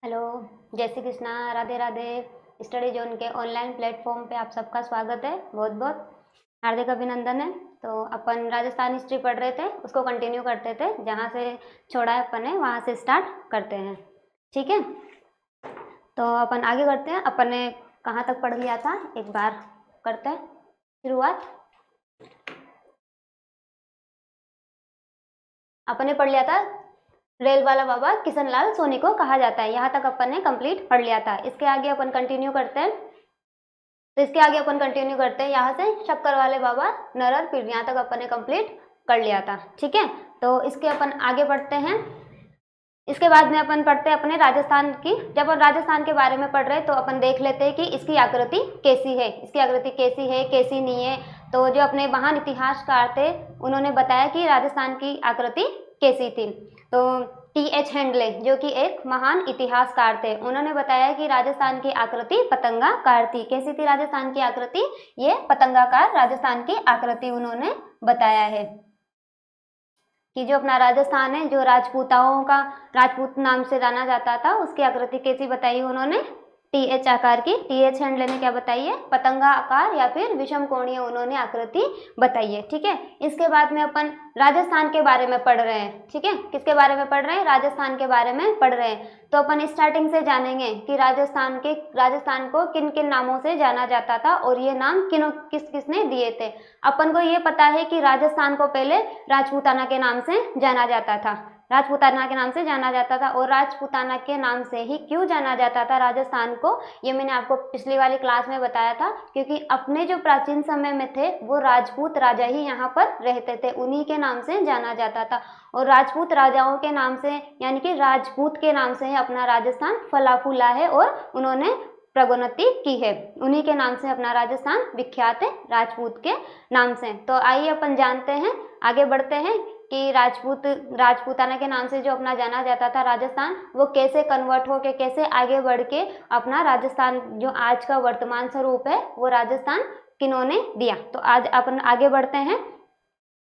Hello, जय Shri Krishna, Radhe Radhe. Study zone के online platform पे आप सबका स्वागत है। बहुत बहुत हार्दिक अभिनंदन है। तो अपन राजस्थान हिस्ट्री पढ़ रहे थे, उसको कंटिन्यू करते थे। जहाँ से छोड़ा है अपन ने वहाँ से स्टार्ट करते हैं, ठीक है। तो अपन आगे करते हैं। अपन ने कहाँ तक पढ़ लिया था, एक बार करते हैं शुरुआत। अपन ने पढ़ लिया था रेल वाला बाबा किशनलाल सोनी को कहा जाता है। यहाँ तक अपन ने कंप्लीट पढ़ लिया था। इसके आगे अपन कंटिन्यू करते हैं। यहाँ से शक्कर वाले बाबा नरहर पीर, यहाँ तक अपन ने कंप्लीट कर लिया था, ठीक है। तो इसके अपन आगे बढ़ते हैं। इसके बाद में अपन पढ़ते हैं अपने राजस्थान की। जब अपन राजस्थान के बारे में पढ़ रहे हैं तो अपन देख लेते हैं कि इसकी आकृति कैसी है, कैसी नहीं है। तो जो अपने महान इतिहासकार थे उन्होंने बताया कि राजस्थान की आकृति कैसी थी। तो T.H. हेंडले जो कि एक महान इतिहासकार थे, उन्होंने बताया कि राजस्थान की आकृति पतंगाकार थी। कैसी थी राजस्थान की आकृति? ये पतंगाकार राजस्थान की आकृति उन्होंने बताया है कि जो अपना राजस्थान है, जो राजपूत नाम से जाना जाता था, उसकी आकृति कैसी बताई उन्होंने? TH आकार की। TH हेंडले ने क्या बताई है? पतंगा आकार या फिर विषम कोणीय उन्होंने आकृति बताई है, ठीक है। इसके बाद में अपन राजस्थान के बारे में पढ़ रहे हैं, ठीक है। किसके बारे में पढ़ रहे हैं? राजस्थान के बारे में पढ़ रहे हैं। तो अपन स्टार्टिंग से जानेंगे कि राजस्थान को किन किन नामों से जाना जाता था और ये नाम किसने दिए थे। अपन को ये पता है कि राजस्थान को पहले राजपूताना के नाम से जाना जाता था, और राजपूताना के नाम से ही क्यों जाना जाता था राजस्थान को, ये मैंने आपको पिछली वाली क्लास में बताया था। क्योंकि अपने जो प्राचीन समय में थे वो राजपूत राजा ही यहाँ पर रहते थे, उन्हीं के नाम से जाना जाता था। और राजपूत राजाओं के नाम से, यानी कि राजपूत के नाम से ही अपना राजस्थान फला फूला है और उन्होंने प्रगोन्नति की है। उन्हीं के नाम से अपना राजस्थान विख्यात है, राजपूत के नाम से। तो आइए अपन जानते हैं, आगे बढ़ते हैं कि राजपूताना के नाम से जो अपना जाना जाता था राजस्थान, वो कैसे कन्वर्ट हो के, कैसे आगे बढ़ के अपना राजस्थान जो आज का वर्तमान स्वरूप है वो राजस्थान किन्होंने दिया। तो आज अपन आगे बढ़ते हैं।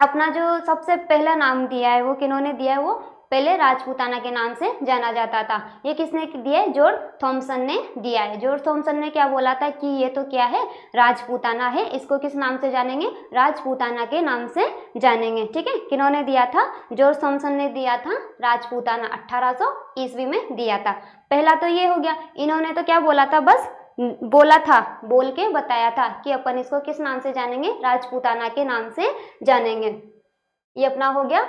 अपना जो सबसे पहला नाम दिया है वो किन्होंने दिया है? वो पहले राजपूताना के नाम से जाना जाता था। ये किसने दिया है? जॉर्ज थॉमसन ने दिया है। जॉर्ज थॉमसन ने क्या बोला था कि ये तो क्या है? राजपूताना है, इसको किस नाम से जानेंगे? राजपूताना के नाम से जानेंगे, ठीक है। किन्होंने दिया था? जॉर्ज थॉमसन ने दिया था राजपूताना, 1800 ईस्वी में दिया था। पहला तो ये हो गया। इन्होंने तो क्या बोला था? बस बोल के बताया था कि अपन इसको किस नाम से जानेंगे? राजपूताना के नाम से जानेंगे। ये अपना हो गया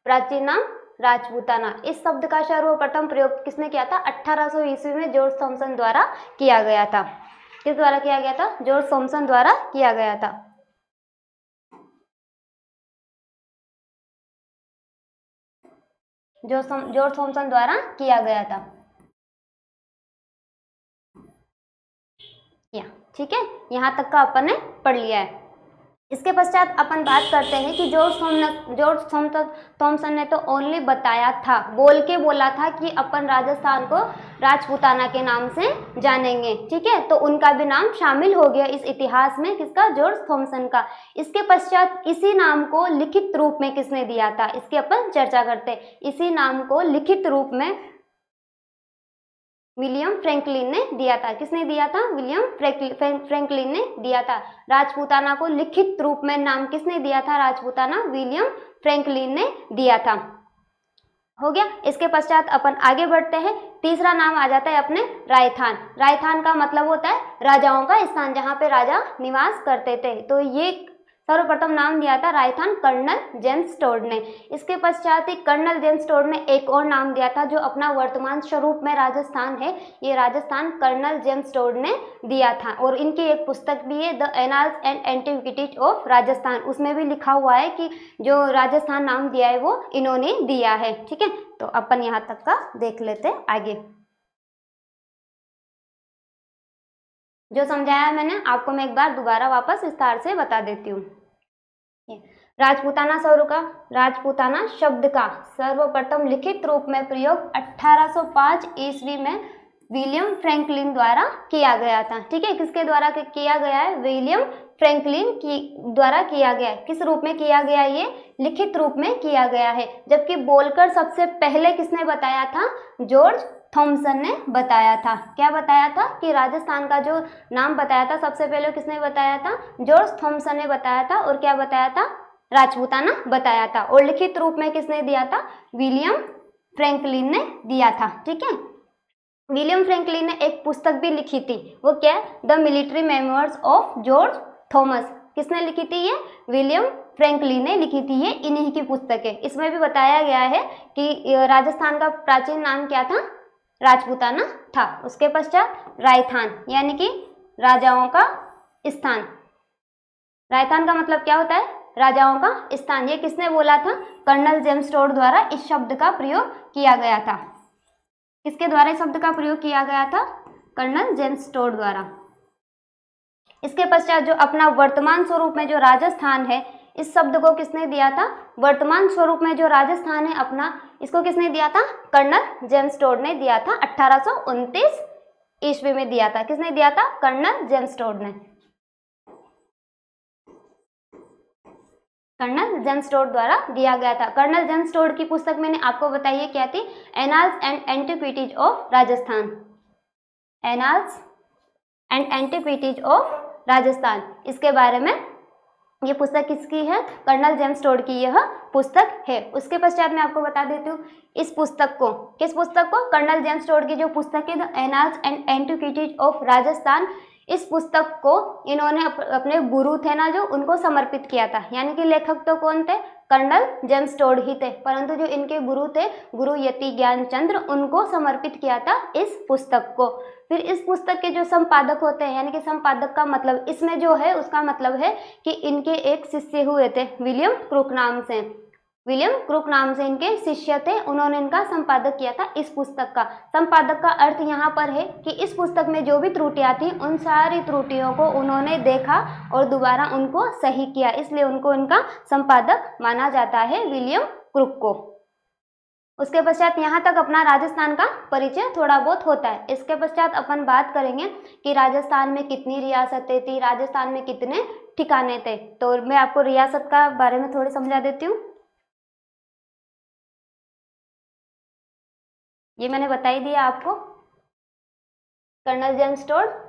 प्राचीन नाम राजपूताना। इस शब्द का सर्वप्रथम प्रयोग किसने किया था? 1800 ईस्वी में जॉर्ज थॉमसन द्वारा किया गया था। किस द्वारा किया गया था? जॉर्ज थॉमसन द्वारा किया गया था। जॉर्ज थॉमसन द्वारा किया गया था, ठीक है। यहाँ तक का अपन ने पढ़ लिया है। इसके पश्चात अपन बात करते हैं कि जॉर्ज थॉमसन ने तो ओनली बताया था, बोला था कि अपन राजस्थान को राजपूताना के नाम से जानेंगे, ठीक है। तो उनका भी नाम शामिल हो गया इस इतिहास में। किसका? जॉर्ज थॉमसन का। इसके पश्चात इसी नाम को लिखित रूप में किसने दिया था, इसकी अपन चर्चा करते हैं। इसी नाम को लिखित रूप में विलियम फ्रैंकलिन ने दिया था। किसने दिया था? विलियम फ्रैंकलिन ने दिया था। राजपूताना को लिखित रूप में नाम किसने दिया था? राजपूताना विलियम फ्रैंकलिन ने दिया था। हो गया। इसके पश्चात अपन आगे बढ़ते हैं। तीसरा नाम आ जाता है अपने रायथान। रायथान का मतलब होता है राजाओं का स्थान, जहाँ पे राजा निवास करते थे। तो ये सर्वप्रथम नाम दिया था रायथान कर्नल जेम्स टोड ने। इसके पश्चात ही कर्नल जेम्स टोड ने एक और नाम दिया था जो अपना वर्तमान स्वरूप में राजस्थान है, ये राजस्थान कर्नल जेम्स टोड ने दिया था। और इनकी एक पुस्तक भी है, the annals and antiquities of Rajasthan. उसमें भी लिखा हुआ है कि जो राजस्थान नाम दिया है वो इन्होंने दिया है, ठीक है। तो अपन यहाँ तक का देख लेते हैं आगे। जो समझाया मैंने आपको, मैं एक बार दोबारा वापस विस्तार से बता देती हूँ। राजपूताना शब्द का सर्वप्रथम लिखित रूप में प्रयोग 1805 ईस्वी में विलियम फ्रैंकलिन द्वारा किया गया था, ठीक है। किसके द्वारा किया गया है? विलियम फ्रैंकलिन द्वारा किया गया है। किस रूप में किया गया? ये लिखित रूप में किया गया है। जबकि बोलकर सबसे पहले किसने बताया था? जॉर्ज थॉमसन ने बताया था। क्या बताया था कि राजस्थान का जो नाम बताया था सबसे पहले किसने बताया था? जॉर्ज थॉमसन ने बताया था। और क्या बताया था? राजपूताना बताया था। और लिखित रूप में किसने दिया था? विलियम फ्रैंकलिन ने दिया था। ठीक है, विलियम फ्रैंकलिन ने एक पुस्तक भी लिखी थी, वो क्या है? The military memoirs of George Thomas. किसने लिखी थी ये? विलियम फ्रैंकलिन ने लिखी थी। ये इन्हीं की पुस्तक है। इसमें भी बताया गया है कि राजस्थान का प्राचीन नाम क्या था? राजपूताना था। उसके पश्चात रायथान यानी कि राजाओं का स्थान। रायथान का मतलब क्या होता है? राजाओं का स्थान। ये किसने बोला था? कर्नल जेम्स टोड द्वारा इस शब्द का प्रयोग किया गया था। किसके द्वारा इस शब्द का प्रयोग किया गया था? कर्नल जेम्स टोड द्वारा। इसके पश्चात जो अपना वर्तमान स्वरूप में जो राजस्थान है, इस शब्द को किसने दिया था? वर्तमान स्वरूप में जो राजस्थान है अपना, इसको किसने दिया था? कर्नल जेम्स टोड ने दिया था। 1829 ईस्वी में दिया था। किसने दिया था? कर्नल जेम्स टोड ने। कर्नल जेम्स टोड द्वारा दिया गया था। कर्नल जेम्स टोड की पुस्तक मैंने आपको बताई है क्या थी? Annals and antiquities of Rajasthan. Annals and antiquities of Rajasthan, इसके बारे में ये पुस्तक किसकी है? कर्नल जेम्स टोड की यह पुस्तक है। उसके पश्चात मैं आपको बता देती हूँ इस पुस्तक को, किस पुस्तक को? कर्नल जेम्स टोड की जो पुस्तक है the annals and antiquities of Rajasthan, इस पुस्तक को इन्होंने अपने गुरु थे ना जो, उनको समर्पित किया था। यानी कि लेखक तो कौन थे? कर्नल जेम्स टोड ही थे, परंतु जो इनके गुरु थे, गुरु यति ज्ञानचंद्र, उनको समर्पित किया था इस पुस्तक को। फिर इस पुस्तक के जो संपादक होते हैं, यानी कि संपादक का मतलब इसमें जो है उसका मतलब है कि इनके एक शिष्य हुए थे विलियम क्रूक नाम से। विलियम क्रूक नाम से इनके शिष्य थे, उन्होंने इनका संपादक किया था इस पुस्तक का। संपादक का अर्थ यहाँ पर है कि इस पुस्तक में जो भी त्रुटियां थी उन सारी त्रुटियों को उन्होंने देखा और दोबारा उनको सही किया, इसलिए उनको इनका संपादक माना जाता है, विलियम क्रूक को। उसके पश्चात यहाँ तक अपना राजस्थान का परिचय थोड़ा बहुत होता है। इसके पश्चात अपन बात करेंगे कि राजस्थान में कितनी रियासतें थी, राजस्थान में कितने ठिकाने थे। तो मैं आपको रियासत का बारे में थोड़ी समझा देती हूँ। ये मैंने बता ही दिया आपको। कर्नल जेम्स टोड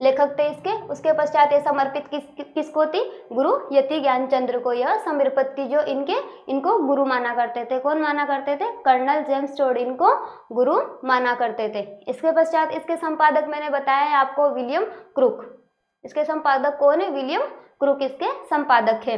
लेखक थे इसके। उसके पश्चात ये समर्पित किसको थी? गुरु यति ज्ञानचंद्र को यह समर्पित थी, जो इनको गुरु माना करते थे। कौन माना करते थे? कर्नल जेम्स टोड इनको गुरु माना करते थे। इसके पश्चात इसके संपादक मैंने बताया है आपको, विलियम क्रूक। इसके संपादक कौन है? विलियम क्रूक इसके संपादक है।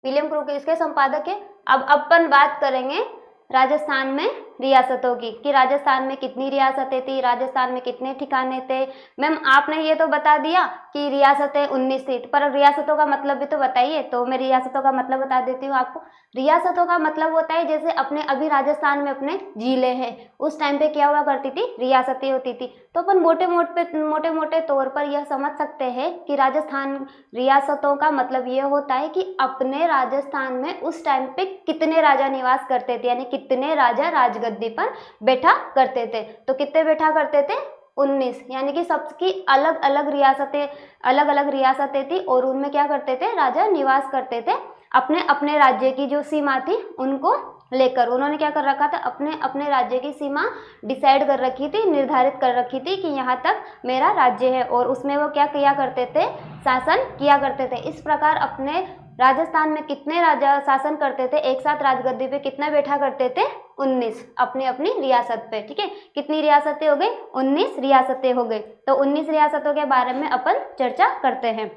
विलियम क्रूक इसके संपादक है। अब अपन बात करेंगे राजस्थान में रियासतों की, कि राजस्थान में कितनी रियासतें थी, राजस्थान में कितने ठिकाने थे। मैम आपने ये तो बता दिया कि रियासतें 19 थी, पर रियासतों का मतलब भी तो बताइए। तो मैं रियासतों का मतलब बता देती हूँ आपको। रियासतों का मतलब होता है जैसे अपने अभी राजस्थान में अपने जिले हैं, उस टाइम पे क्या हुआ करती थी? रियासतें होती थी। तो अपन मोटे मोटे तौर पर यह समझ सकते हैं कि राजस्थान रियासतों का मतलब ये होता है कि अपने राजस्थान में उस टाइम पे कितने राजा निवास करते थे, यानी कितने राजा राजगद्दी पर बैठा करते थे। तो कितने बैठा करते थे? 19। यानी कि सबकी अलग अलग रियासतें थी और उनमें क्या करते थे? राजा निवास करते थे। अपने अपने राज्य की जो सीमा थी उनको लेकर उन्होंने क्या कर रखा था? अपने अपने राज्य की सीमा डिसाइड कर रखी थी, निर्धारित कर रखी थी कि यहाँ तक मेरा राज्य है, और उसमें वो क्या किया करते थे? शासन किया करते थे। इस प्रकार अपने राजस्थान में कितने राजा शासन करते थे? एक साथ राजगद्दी पे कितना बैठा करते थे? 19 अपनी अपनी रियासत पे। ठीक है, कितनी रियासतें हो गई? 19 रियासतें हो गई। तो 19 रियासतों के बारे में अपन चर्चा करते हैं।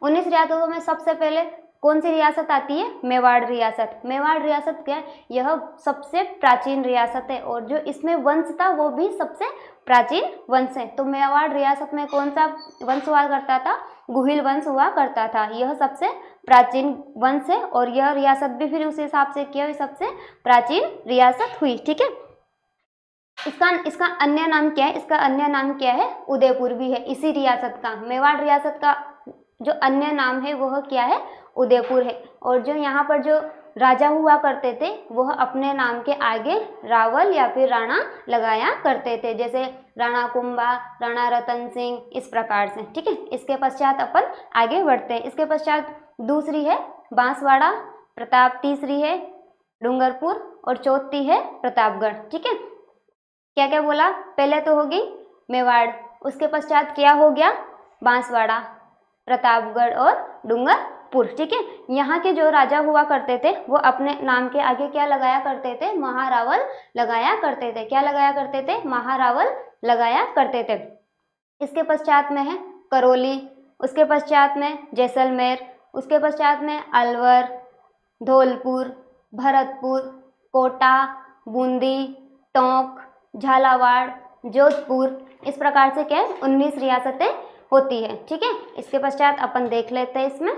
19 रियासतों में सबसे पहले कौन सी रियासत आती है? मेवाड़ रियासत। मेवाड़ रियासत क्या है? यह सबसे प्राचीन रियासत है और जो इसमें वंश था वो भी सबसे प्राचीन वंश है। तो मेवाड़ रियासत में कौन सा वंश हुआ करता था? गुहिल वंश हुआ करता था। यह सबसे प्राचीन वंश है और यह रियासत भी फिर उस हिसाब से क्या हुई? सबसे प्राचीन रियासत हुई। ठीक है, इसका अन्य नाम क्या है? इसका अन्य नाम क्या है? उदयपुर भी है इसी रियासत का। मेवाड़ रियासत का जो अन्य नाम है वह क्या है? उदयपुर है। और जो यहाँ पर जो राजा हुआ करते थे वह अपने नाम के आगे रावल या फिर राणा लगाया करते थे, जैसे राणा कुंभा, राणा रतन सिंह, इस प्रकार से। ठीक है, इसके पश्चात अपन आगे बढ़ते हैं। इसके पश्चात दूसरी है बांसवाड़ा प्रताप, तीसरी है डूंगरपुर और चौथी है प्रतापगढ़। ठीक है, क्या क्या बोला, पहले तो होगी मेवाड़, उसके पश्चात क्या हो गया, बांसवाड़ा, प्रतापगढ़ और डूंगरपुर। ठीक है, यहाँ के जो राजा हुआ करते थे वो अपने नाम के आगे क्या लगाया करते थे, महारावल लगाया करते थे। क्या लगाया करते थे, महारावल लगाया करते थे। इसके पश्चात में है करौली, उसके पश्चात में जैसलमेर, उसके पश्चात में अलवर, धौलपुर, भरतपुर, कोटा, बूंदी, टोंक, झालावाड़, जोधपुर। इस प्रकार से क्या है 19 रियासतें होती है। ठीक है, इसके पश्चात अपन देख लेते हैं इसमें।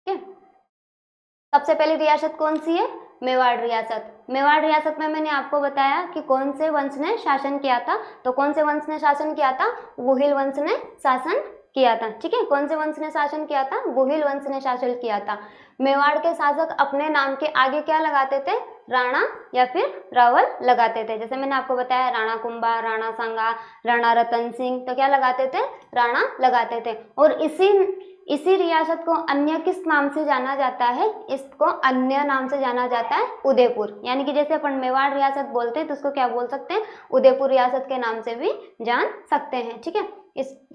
ठीक है, सबसे पहली रियासत कौन सी है, मेवाड़ रियासत। मेवाड़ रियासत में मैंने आपको बताया कि कौन से वंश ने शासन किया था, तो कौन से वंश ने शासन किया था, गुहिल वंश ने शासन किया था। ठीक है, कौन से वंश ने शासन किया था, गुहिल वंश ने शासन किया था। मेवाड़ के शासक अपने नाम के आगे क्या लगाते थे, राणा या फिर रावल लगाते थे। जैसे मैंने आपको बताया राणा कुंभा, राणा सांगा, राणा रतन सिंह, तो क्या लगाते थे, राणा लगाते थे। और इसी रियासत को अन्य किस नाम से जाना जाता है, इसको अन्य नाम से जाना जाता है उदयपुर। यानी कि जैसे अपन मेवाड़ रियासत बोलते हैं तो उसको क्या बोल सकते हैं, उदयपुर रियासत के नाम से भी जान सकते हैं। ठीक है,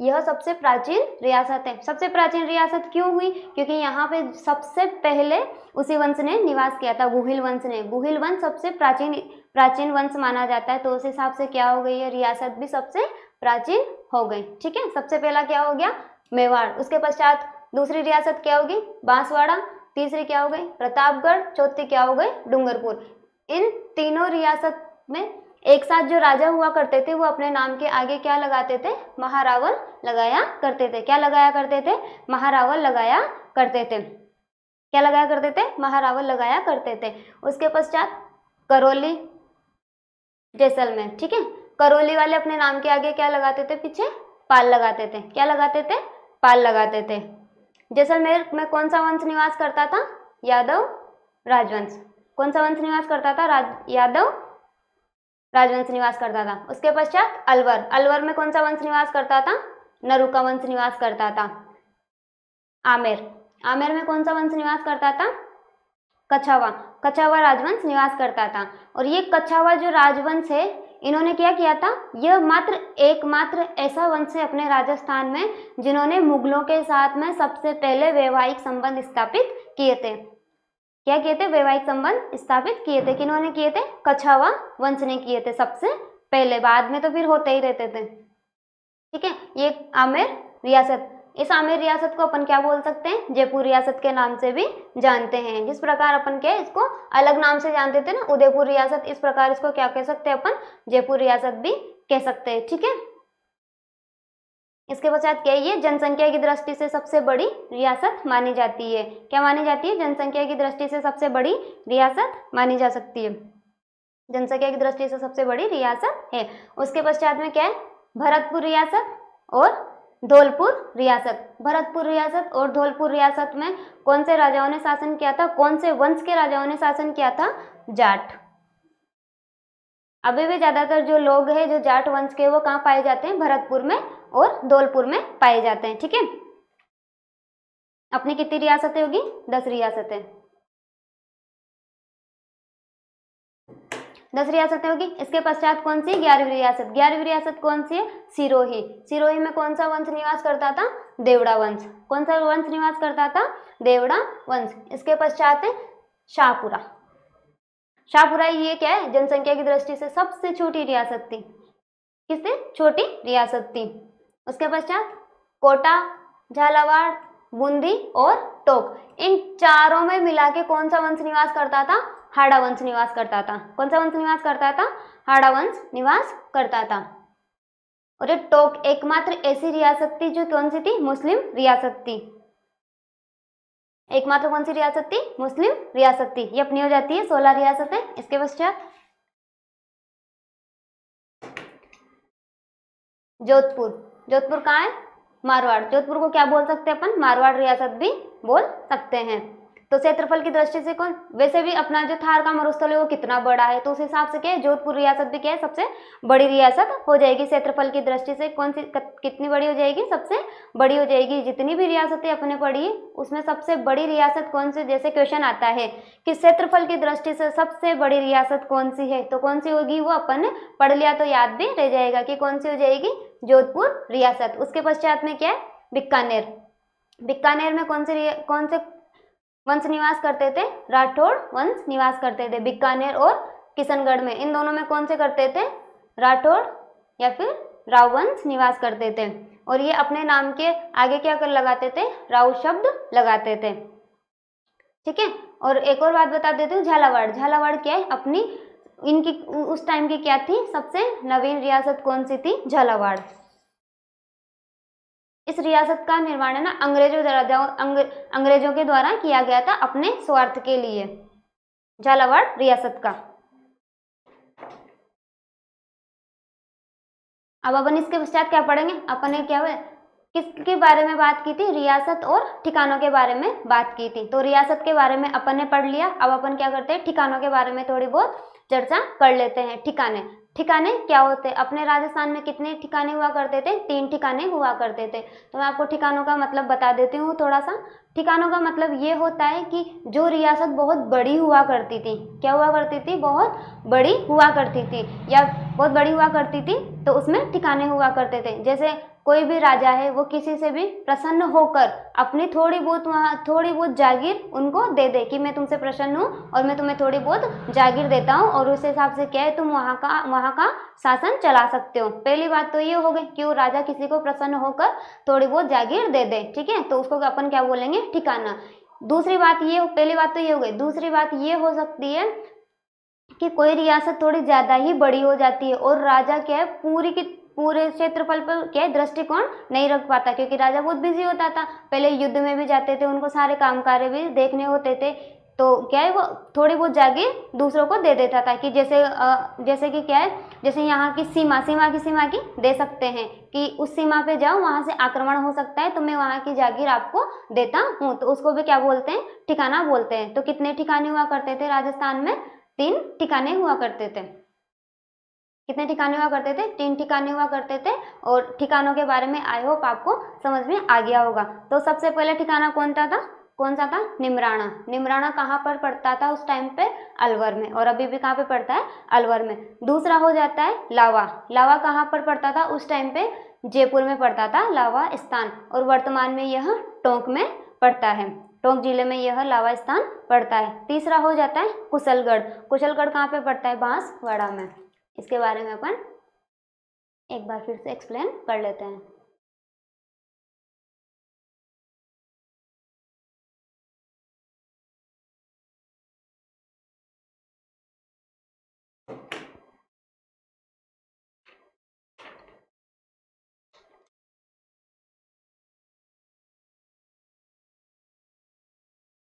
यह सबसे प्राचीन रियासत है। सबसे प्राचीन रियासत क्यों हुई, क्योंकि यहाँ पे सबसे पहले उसी वंश ने निवास किया था, गुहिल वंश ने। गुहिल वंश सबसे प्राचीन वंश माना जाता है, तो उस हिसाब से क्या हो गई है, रियासत भी सबसे प्राचीन हो गई। ठीक है, सबसे पहला क्या हो गया, मेवाड़, उसके पश्चात दूसरी रियासत क्या होगी, बांसवाड़ा, तीसरी क्या हो गई, प्रतापगढ़, चौथी क्या हो गई, डूंगरपुर। इन तीनों रियासत में एक साथ जो राजा हुआ करते थे वो अपने नाम के आगे क्या लगाते थे, महारावल लगाया करते थे। क्या लगाया करते थे, महारावल लगाया करते थे। क्या लगाया करते थे, महारावल लगाया करते थे। उसके पश्चात करौली, जैसलमेर। ठीक है, करौली वाले अपने नाम के आगे क्या लगाते थे, पीछे पाल लगाते थे। क्या लगाते थे, पाल लगाते थे। जैसलमेर में कौन सा वंश निवास करता था, यादव राजवंश। कौन सा वंश निवास करता था, यादव राजवंश निवास करता था। उसके पश्चात अलवर, अलवर में कौन सा वंश निवास करता था, नरुका वंश निवास करता था। आमेर, आमेर में कौन सा वंश निवास करता था, कछावा, कछावा राजवंश निवास करता था। और ये कछावा जो राजवंश है, इन्होंने क्या किया था, यह एकमात्र ऐसा वंश है अपने राजस्थान में जिन्होंने मुगलों के साथ में सबसे पहले वैवाहिक संबंध स्थापित किए थे। क्या किए थे, वैवाहिक संबंध स्थापित किए थे। किन्होंने किए थे, कछावा वंश ने किए थे सबसे पहले, बाद में तो फिर होते ही रहते थे। ठीक है, ये आमेर रियासत, इस आमेर रियासत को अपन क्या बोल सकते हैं, जयपुर रियासत के नाम से भी जानते हैं। जिस प्रकार अपन क्या इसको अलग नाम से जानते थे ना, उदयपुर रियासत, इस प्रकार इसको क्या कह सकते हैं अपन, जयपुर रियासत भी कह सकते हैं। ठीक है, इसके पश्चात क्या है, ये जनसंख्या की दृष्टि से सबसे बड़ी रियासत मानी जाती है। क्या मानी जाती है, जनसंख्या की दृष्टि से सबसे बड़ी रियासत मानी जा सकती है, जनसंख्या की दृष्टि से सबसे बड़ी रियासत है। उसके पश्चात में क्या है, भरतपुर रियासत और धौलपुर रियासत। भरतपुर रियासत और धौलपुर रियासत में कौन से राजाओं ने शासन किया था, कौन से वंश के राजाओं ने शासन किया था, जाट। अभी भी ज्यादातर जो लोग हैं जो जाट वंश के, वो कहाँ पाए जाते हैं, भरतपुर में और धौलपुर में पाए जाते हैं। ठीक है, अपनी कितनी रियासतें होगी, 10 रियासतें, 10 रियासतें होगी। इसके पश्चात कौन सी, 11वीं रियासत। 11वीं रियासत कौन सी है, सिरोही। सिरोही में कौन सा वंश निवास करता था, देवड़ा वंश। कौन सा वंश निवास करता था, देवड़ा वंश। इसके पश्चात है शाहपुरा। शाहपुरा ये क्या है, जनसंख्या की दृष्टि से सबसे छोटी रियासत थी, किससे, छोटी रियासत थी। उसके पश्चात कोटा, झालावाड़, बूंदी और टोक, इन चारों में मिला के कौन सा वंश निवास करता था, हाड़ा वंश निवास करता था। कौन सा वंश निवास करता था, हाड़ा वंश निवास करता था। और ये टोक एकमात्र ऐसी रियासत थी जो कौन सी थी, मुस्लिम रियासत थी। एकमात्र कौन सी रियासत थी, मुस्लिम रियासत थी। ये अपनी हो जाती है 16 रियासतें। इसके पश्चात जोधपुर। जोधपुर कहाँ है, मारवाड़। जोधपुर को क्या बोल सकते हैं अपन, मारवाड़ रियासत भी बोल सकते हैं। तो क्षेत्रफल की दृष्टि से कौन, वैसे भी अपना जो थार का मरुस्थल है वो कितना बड़ा है, तो उस हिसाब से क्या है जोधपुर रियासत भी क्या है सबसे बड़ी रियासत हो जाएगी। क्षेत्रफल की दृष्टि से कौन सी कितनी बड़ी हो जाएगी, सबसे बड़ी हो जाएगी। जितनी भी रियासतें अपने पढ़ी उसमें सबसे बड़ी रियासत कौन सी, जैसे क्वेश्चन आता है कि क्षेत्रफल की दृष्टि से सबसे बड़ी रियासत कौन सी है, तो कौन सी होगी, वो अपन ने पढ़ लिया तो याद भी रह जाएगा कि कौन सी हो जाएगी, जोधपुर रियासत। उसके पश्चात में क्या है, बीकानेर। बीकानेर में कौन से वंश निवास करते थे, राठौड़ वंश निवास करते थे। बीकानेर और किशनगढ़ में, इन दोनों में कौन से करते थे, राठौड़ या फिर राव वंश निवास करते थे। और ये अपने नाम के आगे क्या कर लगाते थे, राव शब्द लगाते थे। ठीक है, और एक और बात बता देती हूँ, झालावाड़। झालावाड़ क्या है, अपनी इनकी उस टाइम की क्या थी, सबसे नवीन रियासत कौन सी थी, झालावाड़। इस रियासत का निर्माण है ना अंग्रेजों के द्वारा किया गया था अपने स्वार्थ के लिए, झालावाड़ रियासत का। अब अपन इसके पश्चात क्या पढ़ेंगे, अपन ने क्या किसके बारे में बात की थी, रियासत और ठिकानों के बारे में बात की थी। तो रियासत के बारे में अपन ने पढ़ लिया। अब अपन क्या करते हैं, ठिकानों के बारे में थोड़ी बहुत चर्चा कर लेते हैं। ठिकाने, ठिकाने क्या होते हैं, अपने राजस्थान में कितने ठिकाने हुआ करते थे, 3 ठिकाने हुआ करते थे। तो मैं आपको ठिकानों का मतलब बता देती हूँ थोड़ा सा। ठिकानों का मतलब ये होता है कि जो रियासत बहुत बड़ी हुआ करती थी, क्या हुआ करती थी, बहुत बड़ी हुआ करती थी या बहुत बड़ी हुआ करती थी, तो उसमें ठिकाने हुआ करते थे। जैसे कोई भी राजा है वो किसी से भी प्रसन्न होकर अपनी थोड़ी बहुत जागीर उनको दे दे कि मैं तुमसे प्रसन्न हूँ और मैं तुम्हें थोड़ी बहुत जागीर देता हूँ, और उस हिसाब से क्या है तुम वहाँ का शासन चला सकते हो। पहली बात तो ये हो गई कि वो राजा किसी को प्रसन्न होकर थोड़ी बहुत जागीर दे दे, ठीक है, तो उसको अपन क्या बोलेंगे, ठिकाना। दूसरी बात ये, पहली बात तो ये हो गई। दूसरी बात ये हो सकती है कि कोई रियासत थोड़ी ज्यादा ही बड़ी हो जाती है और राजा क्या है पूरे क्षेत्रफल पर क्या है दृष्टिकोण नहीं रख पाता, क्योंकि राजा बहुत बिजी होता था, पहले युद्ध में भी जाते थे, उनको सारे काम कार्य भी देखने होते थे, तो क्या है वो थोड़ी बहुत जागीर दूसरों को दे देता था कि जैसे कि क्या है, जैसे यहाँ की सीमा की दे सकते हैं कि उस सीमा पे जाओ, वहां से आक्रमण हो सकता है तो मैं वहां की जागीर आपको देता हूँ, तो उसको भी क्या बोलते हैं, ठिकाना बोलते हैं। तो कितने ठिकाने हुआ करते थे राजस्थान में, 3 ठिकाने हुआ करते थे। कितने ठिकाने हुआ करते थे, 3 ठिकाने हुआ करते थे। और ठिकानों के बारे में आई होप आपको समझ में आ गया होगा। तो सबसे पहले ठिकाना कौन सा था, निमराना। निमराना कहाँ पर पड़ता था उस टाइम पे, अलवर में, और अभी भी कहाँ पे पड़ता है, अलवर में। दूसरा हो जाता है लावा। लावा कहाँ पर पड़ता था उस टाइम पे, जयपुर में पड़ता था लावा स्थान, और वर्तमान में यह टोंक में पड़ता है, टोंक जिले में यह लावा स्थान पड़ता है। तीसरा हो जाता है कुशलगढ़। कुशलगढ़ कहाँ पे पड़ता है, बांसवाड़ा में। इसके बारे में अपन एक बार फिर से एक्सप्लेन कर लेते हैं।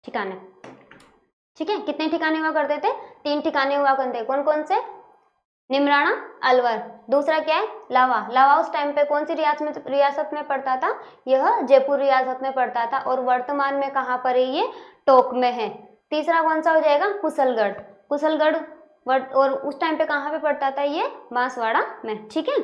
ठिकाने, ठीक है, कितने ठिकाने हुआ करते थे, 3 ठिकाने हुआ करते थे। कौन कौन से, निमराना, अलवर। दूसरा क्या है, लावा। लावा उस टाइम पे कौन सी रियासत में पड़ता था, यह जयपुर रियासत में पड़ता था, और वर्तमान में कहाँ पर है, ये टोंक में है। तीसरा कौन सा हो जाएगा, कुशलगढ़। कुशलगढ़ और उस टाइम पे कहाँ पे पड़ता था, ये बांसवाड़ा में, ठीक है।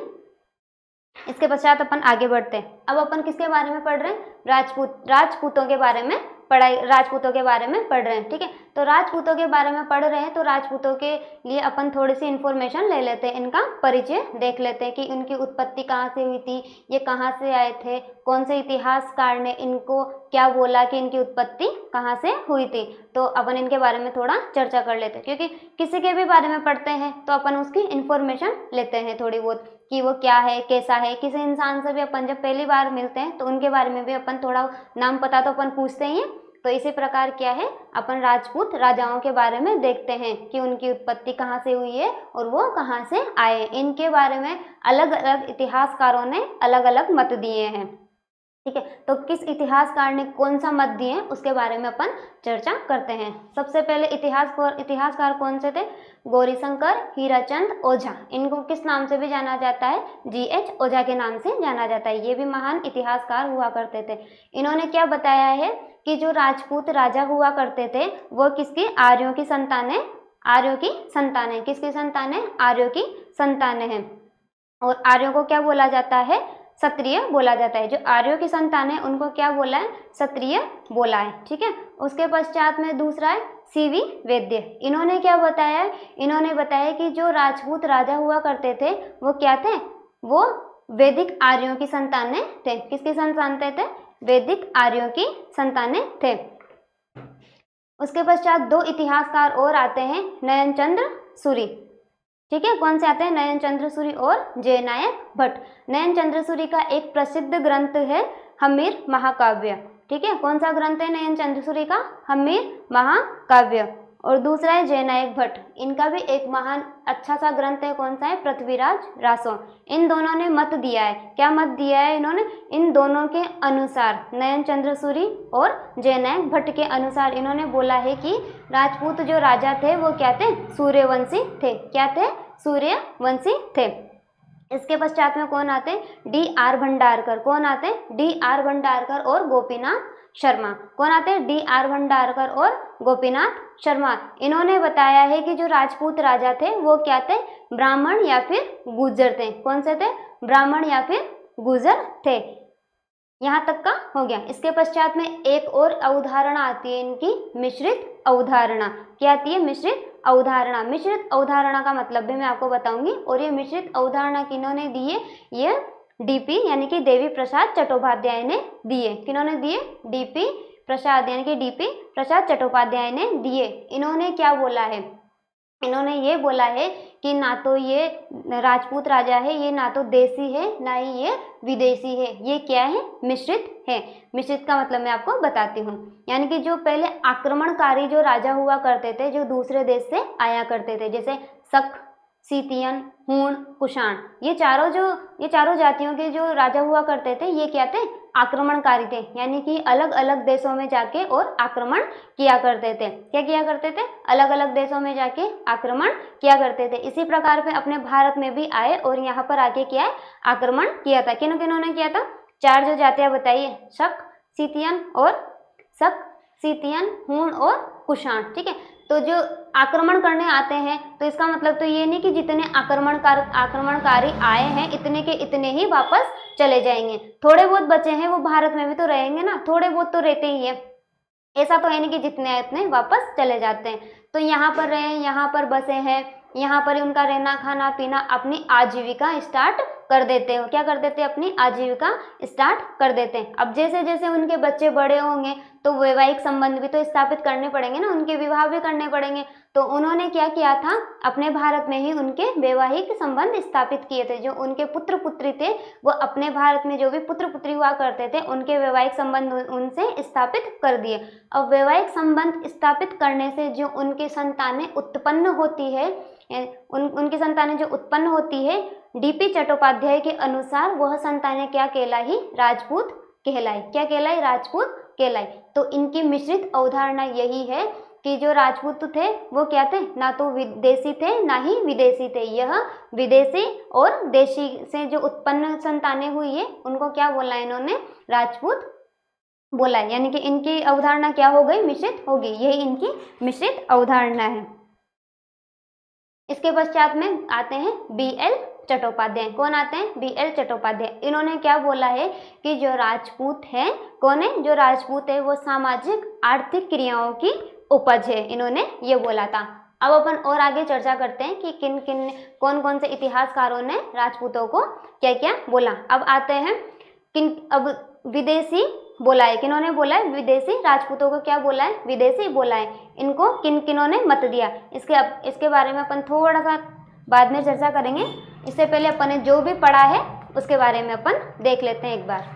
इसके पश्चात अपन आगे बढ़ते हैं। अब अपन किसके बारे में पढ़ रहे हैं, राजपूतों के बारे में राजपूतों के बारे में पढ़ रहे हैं, ठीक है। तो राजपूतों के बारे में पढ़ रहे हैं, तो राजपूतों के लिए अपन थोड़ी सी इन्फॉर्मेशन ले लेते हैं, इनका परिचय देख लेते हैं कि उनकी उत्पत्ति कहाँ से हुई थी, ये कहाँ से आए थे, कौन से इतिहासकार ने इनको क्या बोला कि इनकी उत्पत्ति कहाँ से हुई थी। तो अपन इनके बारे में थोड़ा चर्चा कर लेते हैं, क्योंकि किसी के भी बारे में पढ़ते हैं तो अपन उसकी इन्फॉर्मेशन लेते हैं थोड़ी बहुत कि वो क्या है, कैसा है। किसी इंसान से भी अपन जब पहली बार मिलते हैं तो उनके बारे में भी अपन थोड़ा नाम पता तो अपन पूछते ही हैं। तो इसी प्रकार क्या है, अपन राजपूत राजाओं के बारे में देखते हैं कि उनकी उत्पत्ति कहाँ से हुई है और वो कहाँ से आए। इनके बारे में अलग अलग इतिहासकारों ने अलग अलग मत दिए हैं। ठीक है। तो किस इतिहासकार ने कौन सा मत दिए उसके बारे में अपन चर्चा करते हैं। सबसे पहले इतिहासकार कौन से थे? गौरीशंकर हीराचंद ओझा। इनको किस नाम से भी जाना जाता है? GH ओझा के नाम से जाना जाता है। ये भी महान इतिहासकार हुआ करते थे। इन्होंने क्या बताया है कि जो राजपूत राजा हुआ करते थे वो किसकी? आर्यों की संतानें, आर्यों की संतानें। किसकी संतानें? आर्यों की संतानें हैं। और आर्यों को क्या बोला जाता है? क्षत्रिय बोला जाता है। जो आर्यों की संतान है उनको क्या बोला है? क्षत्रिय बोला है। ठीक है। उसके पश्चात में दूसरा है CV वैद्य। इन्होंने क्या बताया है? इन्होंने बताया कि जो राजपूत राजा हुआ करते थे वो क्या थे? वो वैदिक आर्यों की संतानें थे। किसकी संतानें थे? वैदिक आर्यों की संतानें थे। उसके पश्चात दो इतिहासकार और आते हैं, नयनचंद्र सूरी। ठीक है। कौन से आते हैं? नयनचंद्र सूरी और जयनायक भट्ट। नयनचंद्र सूरी का एक प्रसिद्ध ग्रंथ है हम्मीर महाकाव्य। ठीक है। कौन सा ग्रंथ है नयनचंद्र सूरी का? हम्मीर महाकाव्य। और दूसरा है जयनायक भट्ट। इनका भी एक महान अच्छा सा ग्रंथ है। कौन सा है? पृथ्वीराज रासो। इन दोनों ने मत दिया है। क्या मत दिया है इन्होंने? इन दोनों के अनुसार, नयनचंद्र सूरी और जयनायक भट्ट के अनुसार इन्होंने बोला है कि राजपूत जो राजा थे वो क्या थे? सूर्यवंशी थे। क्या थे? सूर्यवंशी थे। इसके पश्चात में कौन आते हैं? DR भंडारकर। कौन आते हैं? DR भंडारकर और गोपीनाथ शर्मा। कौन आते हैं? DR भंडारकर और गोपीनाथ शर्मा। इन्होंने बताया है कि जो राजपूत राजा थे वो क्या थे? ब्राह्मण या फिर गुर्जर थे। कौन से थे? ब्राह्मण या फिर गुर्जर थे। यहाँ तक का हो गया। इसके पश्चात में एक और अवधारणा आती है इनकी, मिश्रित अवधारणा। क्या आती है? मिश्रित अवधारणा। मिश्रित अवधारणा का मतलब भी मैं आपको बताऊंगी। और ये मिश्रित अवधारणा किन्होंने दी है? ये DP यानी कि देवी प्रसाद चट्टोपाध्याय ने दिए। किन्होंने दिए? DP प्रसाद यानी कि DP प्रसाद चट्टोपाध्याय ने दिए। इन्होंने क्या बोला है? इन्होंने ये बोला है कि ना तो ये राजपूत राजा है, ये ना तो देसी है ना ही ये विदेशी है। ये क्या है? मिश्रित है। मिश्रित का मतलब मैं आपको बताती हूँ। यानी कि जो पहले आक्रमणकारी जो राजा हुआ करते थे, जो दूसरे देश से आया करते थे, जैसे शक, सीतियन, हूण, कुषाण, ये चारों जातियों के जो राजा हुआ करते थे ये क्या थे? आक्रमणकारी थे। यानी कि अलग अलग देशों में जाके और आक्रमण किया करते थे। क्या किया करते थे? अलग अलग देशों में जाके आक्रमण किया करते थे। इसी प्रकार पे अपने भारत में भी आए और यहाँ पर आके क्या है? आक्रमण किया था। किन किन्हों ने किया था? चार जो जातियां बताइए, शक, सीतियन, हूण और कुषाण। ठीक है। तो जो आक्रमण करने आते हैं तो इसका मतलब तो ये नहीं कि जितने आक्रमणकारी आए हैं इतने के इतने ही वापस चले जाएंगे। थोड़े बहुत बचे हैं वो भारत में भी तो रहेंगे ना, थोड़े बहुत तो रहते ही है। ऐसा तो है नहीं कि जितने आए उतने वापस चले जाते हैं। तो यहाँ पर रहे, यहाँ पर बसे हैं, यहाँ पर उनका रहना खाना पीना, अपनी आजीविका स्टार्ट कर देते हो। क्या कर देते हैं? अपनी आजीविका स्टार्ट कर देते हैं। अब जैसे जैसे उनके बच्चे बड़े होंगे तो वैवाहिक संबंध भी तो स्थापित करने पड़ेंगे ना, उनके विवाह भी करने पड़ेंगे। तो उन्होंने क्या किया था? अपने भारत में ही उनके वैवाहिक संबंध स्थापित किए थे। जो उनके पुत्र पुत्री थे वो अपने भारत में जो भी पुत्र पुत्री हुआ करते थे उनके वैवाहिक संबंध उनसे स्थापित कर दिए। अब वैवाहिक संबंध स्थापित करने से जो उनकी संतानें उत्पन्न होती है, उनकी संतानें जो उत्पन्न होती है, DP चट्टोपाध्याय के अनुसार वह संतानें क्या कहलाई? राजपूत कहलाई। क्या कहलाई? राजपूत कहलाई। तो इनकी मिश्रित अवधारणा यही है कि जो राजपूत थे वो क्या थे? ना तो विदेशी थे ना ही विदेशी थे। यह विदेशी और देशी से जो उत्पन्न संतानें हुई है उनको क्या बोला है इन्होंने? राजपूत बोला है। यानी कि इनकी अवधारणा क्या हो गई? मिश्रित होगी। यही इनकी मिश्रित अवधारणा है। इसके पश्चात में आते हैं BL चट्टोपाध्याय। कौन आते हैं? BL चट्टोपाध्याय। इन्होंने क्या बोला है कि जो राजपूत है, कौन है? जो राजपूत है वो सामाजिक आर्थिक क्रियाओं की उपज है। इन्होंने ये बोला था। अब अपन और आगे चर्चा करते हैं कि कौन कौन से इतिहासकारों ने राजपूतों को क्या क्या बोला। अब आते हैं अब विदेशी बोला है। किन्होंने बोला है? विदेशी। राजपूतों को क्या बोला है? विदेशी बोला है। इनको किन्हों ने मत दिया? इसके बारे में अपन थोड़ा सा बाद में चर्चा करेंगे। इससे पहले अपन ने जो भी पढ़ा है उसके बारे में अपन देख लेते हैं एक बार।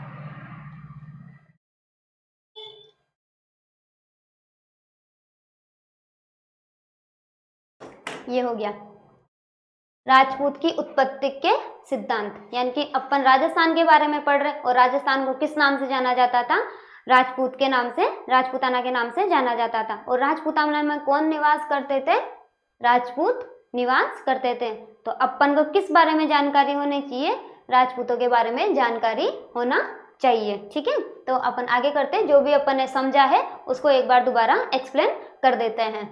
ये हो गया राजपूत की उत्पत्ति के सिद्धांत, यानी कि अपन राजस्थान के बारे में पढ़ रहे और राजस्थान को किस नाम से जाना जाता था, राजपूत के नाम से, राजपूताना के नाम से जाना जाता था। और राजपूताना में कौन निवास करते थे, राजपूत निवास करते थे। तो अपन को किस बारे में जानकारी होनी चाहिए, राजपूतों के बारे में जानकारी होना चाहिए। ठीक है, तो अपन आगे करते हैं, जो भी अपन ने समझा है उसको एक बार दोबारा एक्सप्लेन कर देते हैं।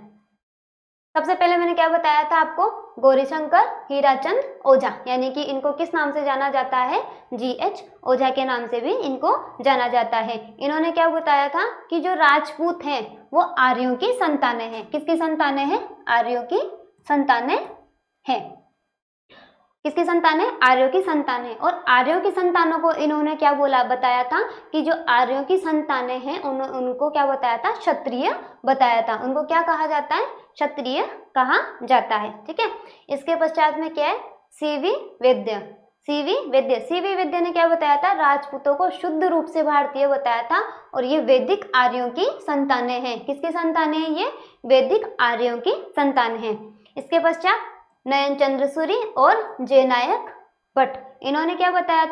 सबसे पहले मैंने क्या बताया था आपको, गौरीशंकर हीराचंद ओझा, यानी कि इनको किस नाम से जाना जाता है, GH ओझा के नाम से भी इनको जाना जाता है। इन्होंने क्या बताया था कि जो राजपूत हैं वो आर्यों की संतानें हैं। किसकी संतानें हैं, आर्यों की संतानें हैं। किसकी संतान है, आर्यों की संतान है। और आर्यों की संतानों को इन्होंने क्या बोला, बताया था कि जो आर्यों की संतानें हैं उनको क्या बताया था, क्षत्रिय बताया था। उनको क्या कहा जाता है, क्षत्रिय कहा जाता है। ठीक है, इसके पश्चात में क्या है, सीवी वैद्य। सीवी वैद्य ने क्या बताया था, राजपूतों को शुद्ध रूप से भारतीय बताया था और ये वैदिक आर्यों की संतानें हैं। किसकी संतानें हैं, ये वैदिक आर्यों की संतान हैं। इसके पश्चात नयन चंद्र सूरी और जयनायक भट्ट, इन्होंने क्या बताया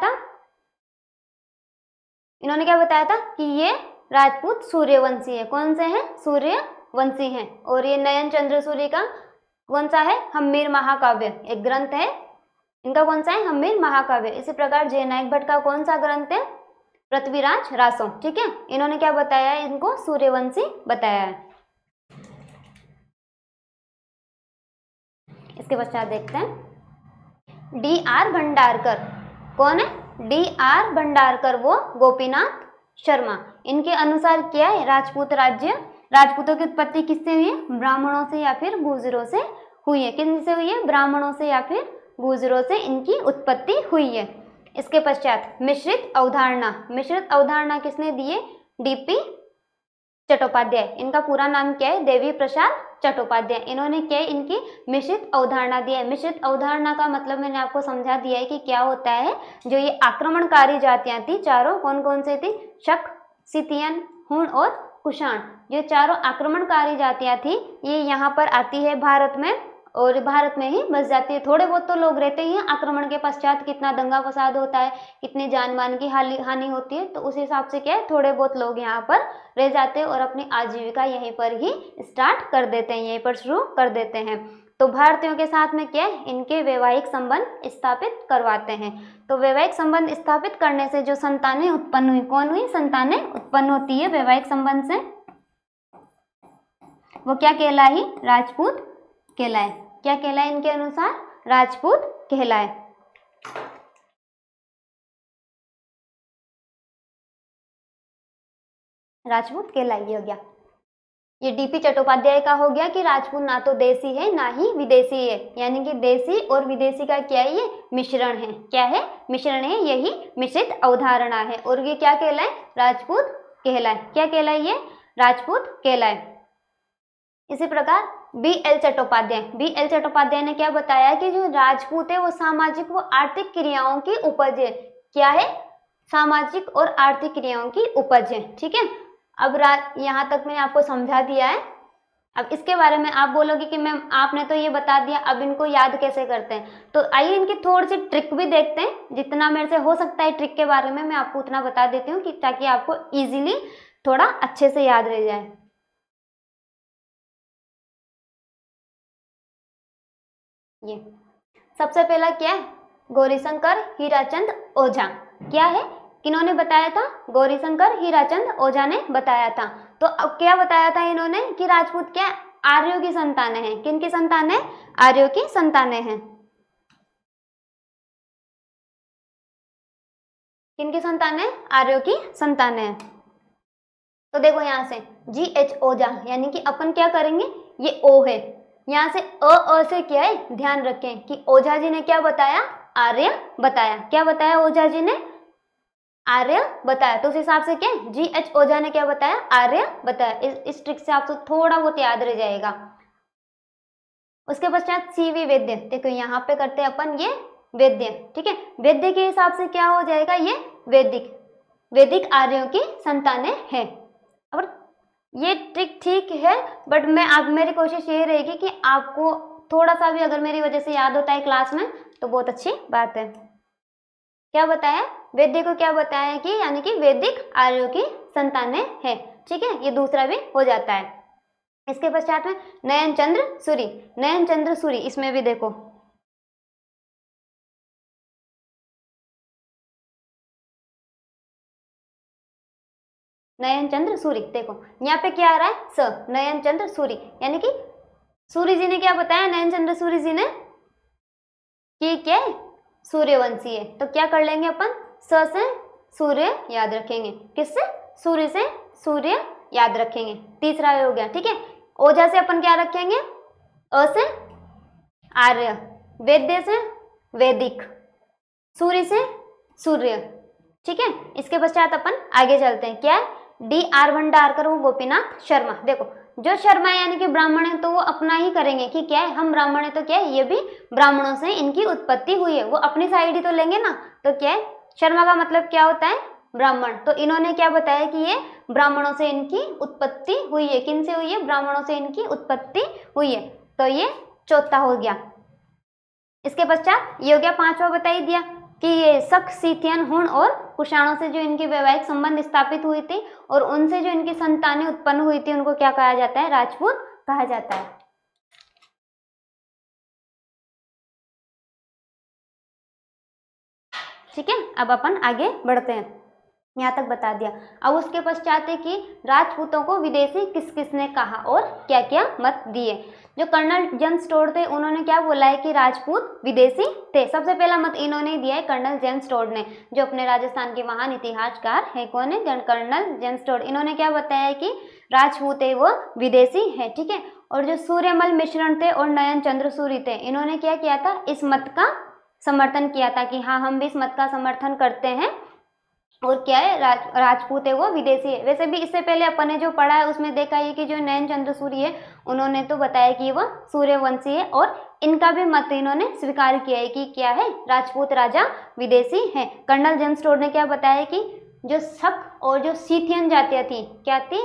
था, कि ये राजपूत सूर्यवंशी है। कौन से हैं, सूर्यवंशी हैं। और ये नयन चंद्र सूरी का कौन सा है, हम्मीर महाकाव्य एक ग्रंथ है इनका, कौन सा है, हम्मीर महाकाव्य। इसी प्रकार जयनायक भट्ट का कौन सा ग्रंथ है, पृथ्वीराज रासो। ठीक है, इन्होंने क्या बताया है, इनको सूर्यवंशी बताया है। इसके पश्चात देखते हैं DR भंडारकर। कौन है, DR भंडारकर, वो गोपीनाथ शर्मा। इनके अनुसार क्या है, राजपूतों की उत्पत्ति किससे हुई है, ब्राह्मणों से या फिर गुर्जरों से हुई है। किनसे हुई है, ब्राह्मणों से या फिर गुर्जरों से इनकी उत्पत्ति हुई है। इसके पश्चात मिश्रित अवधारणा किसने दी है, DP चट्टोपाध्याय। इनका पूरा नाम क्या है, देवी प्रसाद चट्टोपाध्याय। इन्होंने क्या है, इनकी मिश्रित अवधारणा दी है। मिश्रित अवधारणा का मतलब मैंने आपको समझा दिया है कि क्या होता है, जो ये आक्रमणकारी जातियां थी चारों, कौन कौन से थी, शक, सितियन, हुण और कुषाण। ये चारों आक्रमणकारी जातियां थी, ये यहाँ पर आती है भारत में और भारत में ही बस जाती है। थोड़े बहुत तो लोग रहते ही हैं, आक्रमण के पश्चात कितना दंगा फसाद होता है, कितनी जान मान की हानि होती है, तो उस हिसाब से क्या है, थोड़े बहुत लोग यहाँ पर रह जाते हैं और अपनी आजीविका यहीं पर ही स्टार्ट कर देते हैं, यहीं पर शुरू कर देते हैं। तो भारतीयों के साथ में क्या है, इनके वैवाहिक संबंध स्थापित करवाते हैं। तो वैवाहिक संबंध स्थापित करने से जो संतानें उत्पन्न हुई, कौन हुई, संतानें उत्पन्न होती है वैवाहिक संबंध से, वो क्या कहलाई, राजपूत कहलाए। क्या कहलाए, इनके अनुसार राजपूत कहलाए। राजपूत कहलाइए हो गया। ये DP चट्टोपाध्याय का हो गया कि राजपूत ना तो देसी है ना ही विदेशी है, यानी कि देसी और विदेशी का क्या है, ये मिश्रण है। क्या है, मिश्रण है, यही मिश्रित अवधारणा है। और ये क्या कहलाए, राजपूत कहलाए। क्या कहलाए, ये राजपूत कहलाए। इसी प्रकार BL चट्टोपाध्याय ने क्या बताया कि जो राजपूत है वो सामाजिक व आर्थिक क्रियाओं की उपज है। क्या है, सामाजिक और आर्थिक क्रियाओं की उपज है। ठीक है, अब यहाँ तक मैंने आपको समझा दिया है। अब इसके बारे में आप बोलोगे कि मैम आपने तो ये बता दिया, अब इनको याद कैसे करते हैं। तो आइए इनकी थोड़ी सी ट्रिक भी देखते हैं, जितना मेरे से हो सकता है ट्रिक के बारे में मैं आपको उतना बता देती हूँ कि ताकि आपको इजीली थोड़ा अच्छे से याद रह जाए। ये सबसे पहला क्या है, गौरीशंकर हीराचंद ओझा। क्या है, किन्होंने बताया था, गौरीशंकर हीराचंद ओझा ने बताया था। तो अब क्या बताया था इन्होंने कि राजपूत क्या आर्यों की संतानें हैं। किनकी संतानें, आर्यों की संतानें हैं। किनकी संतानें, आर्यों की संतानें हैं। तो देखो यहाँ से GH ओझा, यानी कि अपन क्या करेंगे, ये O है, यहाँ से अ से क्या है, ध्यान रखें कि ओझा जी ने क्या बताया, आर्य बताया। क्या बताया ओझा जी ने, आर्य बताया। तो उस हिसाब से क्या GH ओझा ने क्या बताया, आर्य बताया। इस ट्रिक से आपको थोड़ा बहुत याद रह जाएगा। उसके पश्चात CV वैद्य, देखो यहाँ पे करते हैं अपन ये वैद्य। ठीक है, वैद्य के हिसाब से क्या हो जाएगा, ये वैदिक आर्यों की संतानें हैं। और ये ट्रिक ठीक है, बट मेरी कोशिश ये रहेगी कि आपको थोड़ा सा भी अगर मेरी वजह से याद होता है क्लास में तो बहुत अच्छी बात है। क्या बताया, वैद्य को क्या बताया कि यानी कि वैदिक आर्यों की संतानें हैं। ठीक है, ये दूसरा भी हो जाता है। इसके पश्चात में नयन चंद्र सूरी, नयन चंद्र सूरी, इसमें भी देखो नयन चंद्र सूरी, देखो यहाँ पे क्या आ रहा है, स, नयन चंद्र सूरी, यानी कि सूरी जी ने क्या बताया, नयन चंद्र सूरी जी ने कि क्या है, सूर्यवंशी है। तो क्या कर लेंगे अपन, स से सूर्य याद रखेंगे, किससे, सूर्य से सूर्य याद रखेंगे, तीसरा हो गया। ठीक है, ओझा से अपन क्या रखेंगे, अ से आर्य, वैद्य से वैदिक, सूर्य से सूर्य। ठीक है, इसके पश्चात अपन आगे चलते हैं, क्या है, डी आर भंडारकर वो गोपीनाथ शर्मा। देखो जो शर्मा यानी कि ब्राह्मण है तो वो अपना ही करेंगे कि क्या है, हम ब्राह्मण है तो क्या है, ये भी ब्राह्मणों से इनकी उत्पत्ति हुई है, वो अपनी साइड ही तो लेंगे ना। तो क्या है, शर्मा का मतलब क्या होता है, ब्राह्मण। तो इन्होंने क्या बताया कि ये ब्राह्मणों से इनकी उत्पत्ति हुई है, किन से हुई है, ब्राह्मणों से इनकी उत्पत्ति हुई है। तो ये चौथा हो गया। इसके पश्चात ये हो गया पांचवा, बता ही दिया कि ये शक, सीथियन, हुण और कुषाणों से जो इनकी वैवाहिक संबंध स्थापित हुई थी और उनसे जो इनकी संतानें उत्पन्न हुई थी उनको क्या कहा जाता है, राजपूत कहा जाता है। ठीक है, अब अपन आगे बढ़ते हैं, यहाँ तक बता दिया। अब उसके पश्चात है कि राजपूतों को विदेशी किस किसने कहा और क्या क्या मत दिए। जो कर्नल जेम्स टोड थे उन्होंने क्या बोला है कि राजपूत विदेशी थे। सबसे पहला मत इन्होंने दिया है कर्नल जेम्स टोड ने, जो अपने राजस्थान के महान इतिहासकार है। कौन है, कर्नल जेम्स टोड। इन्होंने क्या बताया है कि राजपूत है वो विदेशी है। ठीक है, और जो सूर्यमल मिश्रण थे और नयन चंद्र सूरी थे, इन्होंने क्या किया था, इस मत का समर्थन किया था कि हाँ हम भी इस मत का समर्थन करते हैं और क्या है, राजपूत है वो विदेशी है। वैसे भी इससे पहले अपन ने जो पढ़ा है उसमें देखा है कि जो नयन चंद्र सूरी है उन्होंने तो बताया कि वह सूर्यवंशी है और इनका भी मत इन्होंने स्वीकार किया है कि क्या है, राजपूत राजा विदेशी है। कर्नल जेम्स टोड ने क्या बताया कि जो शक और जो सीथियन जातियां थी, क्या थी,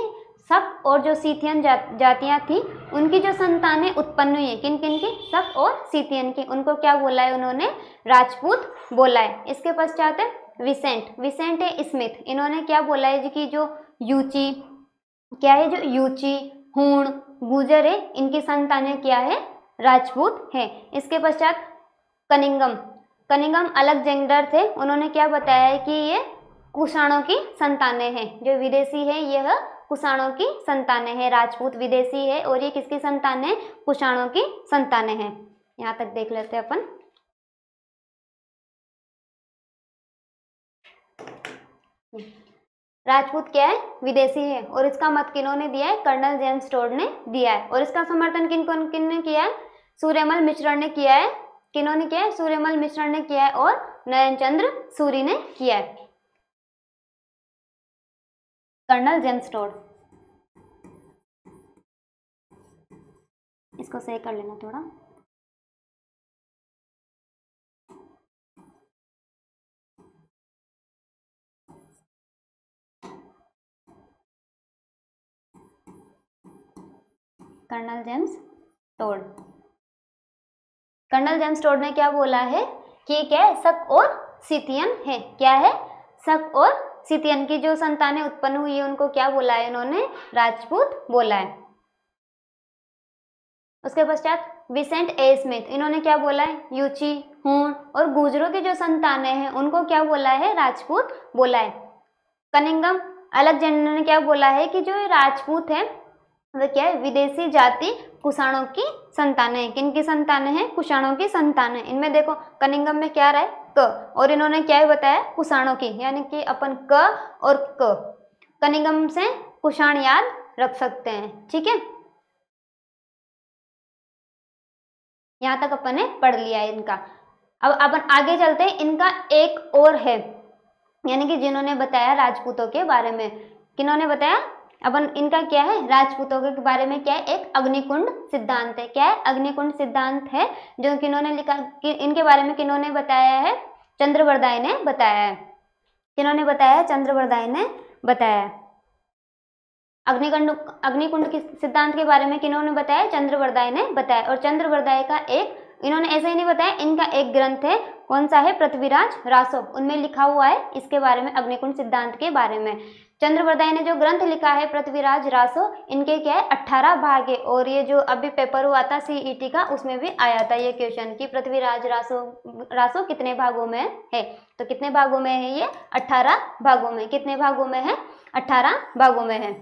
शक और जो सीथियन जातियां थी उनकी जो संतानें उत्पन्न हुई है, किन किन की, शक और सीथियन की, उनको क्या बोला है उन्होंने, राजपूत बोला है। इसके पश्चात है विसेंट, विसेंट है स्मिथ, इन्होंने क्या बोला है कि जो यूची, क्या है, जो यूची, हूण, गुजर है, इनकी संतानें क्या है, राजपूत है। इसके पश्चात कनिंगम, कनिंगम अलेक्जेंडर थे, उन्होंने क्या बताया है कि ये कुषाणों की संतानें हैं, जो विदेशी है यह कुषाणों की संतानें हैं। राजपूत विदेशी है और ये किसकी संतानें, कुषाणों की संतानें हैं। यहाँ तक देख लेते हैं अपन। राजपूत क्या है, विदेशी है और इसका मत किन्होंने दिया है, कर्नल जेम्स टोड ने दिया है। और इसका समर्थन किन ने किया है, सूर्यमल मिश्रण ने किया है। किन्होंने किया है, सूर्यमल मिश्रण ने किया है और नयन चंद्र सूरी ने किया है। कर्नल जेम्स टोड, इसको सही कर लेना थोड़ा। Colonel James Tod, colonel James Tod ने क्या बोला है कि क्या है, शक और सीथियन है, क्या है, शक और सीथियन की जो संतानें उत्पन्न हुई है उनको क्या बोला है, इन्होंने राजपूत बोला है। उसके पश्चात विसेंट ए स्मिथ, इन्होंने क्या बोला है, यूची, हूण और गुजरों की जो संतानें हैं उनको क्या बोला है, राजपूत बोला है। कनिंगम अलेक्जेंडर ने क्या बोला है कि जो राजपूत है वह क्या है, विदेशी जाति कुषाणों की संतानें। किनकी संतानें हैं, कुषाणों की संतानें। इनमें देखो कनिंगम में क्या रहा है, क, और इन्होंने क्या बताया, कुषाणों की, यानी कि अपन क और क, कनिंगम से कुषाण याद रख सकते हैं। ठीक है, यहाँ तक अपन ने पढ़ लिया है इनका। अब अपन आगे चलते हैं, इनका एक और है, यानी कि जिन्होंने बताया राजपूतों के बारे में, किन्होंने बताया, अपन इनका क्या है, राजपूतों के बारे में क्या है, एक अग्निकुंड सिद्धांत है। क्या है, अग्निकुंड सिद्धांत है, जो किन्होंने लिखा, कि इनके बारे में किन्होंने बताया है, चंद्रवरदाय ने बताया है। किन्होंने बताया है, चंद्रवरदाय ने बताया है। अग्निकुंड के सिद्धांत के बारे में किन्होंने बताया? चंद्रवरदाय ने बताया। और चंद्रवरदाय का इन्होंने ऐसे ही नहीं बताया, इनका एक ग्रंथ है, कौन सा है? पृथ्वीराज रासो, उनमें लिखा हुआ है इसके बारे में, अग्निकुंड सिद्धांत के बारे में। चंद्रवरदाय ने जो ग्रंथ लिखा है पृथ्वीराज रासो, इनके क्या है? 18 भाग है। और ये जो अभी पेपर हुआ था सीईटी का, उसमें भी आया था ये क्वेश्चन कि पृथ्वीराज रासो कितने भागों में है। तो कितने भागों में है ये? 18 भागों में। कितने भागों में है? 18 भागों में है।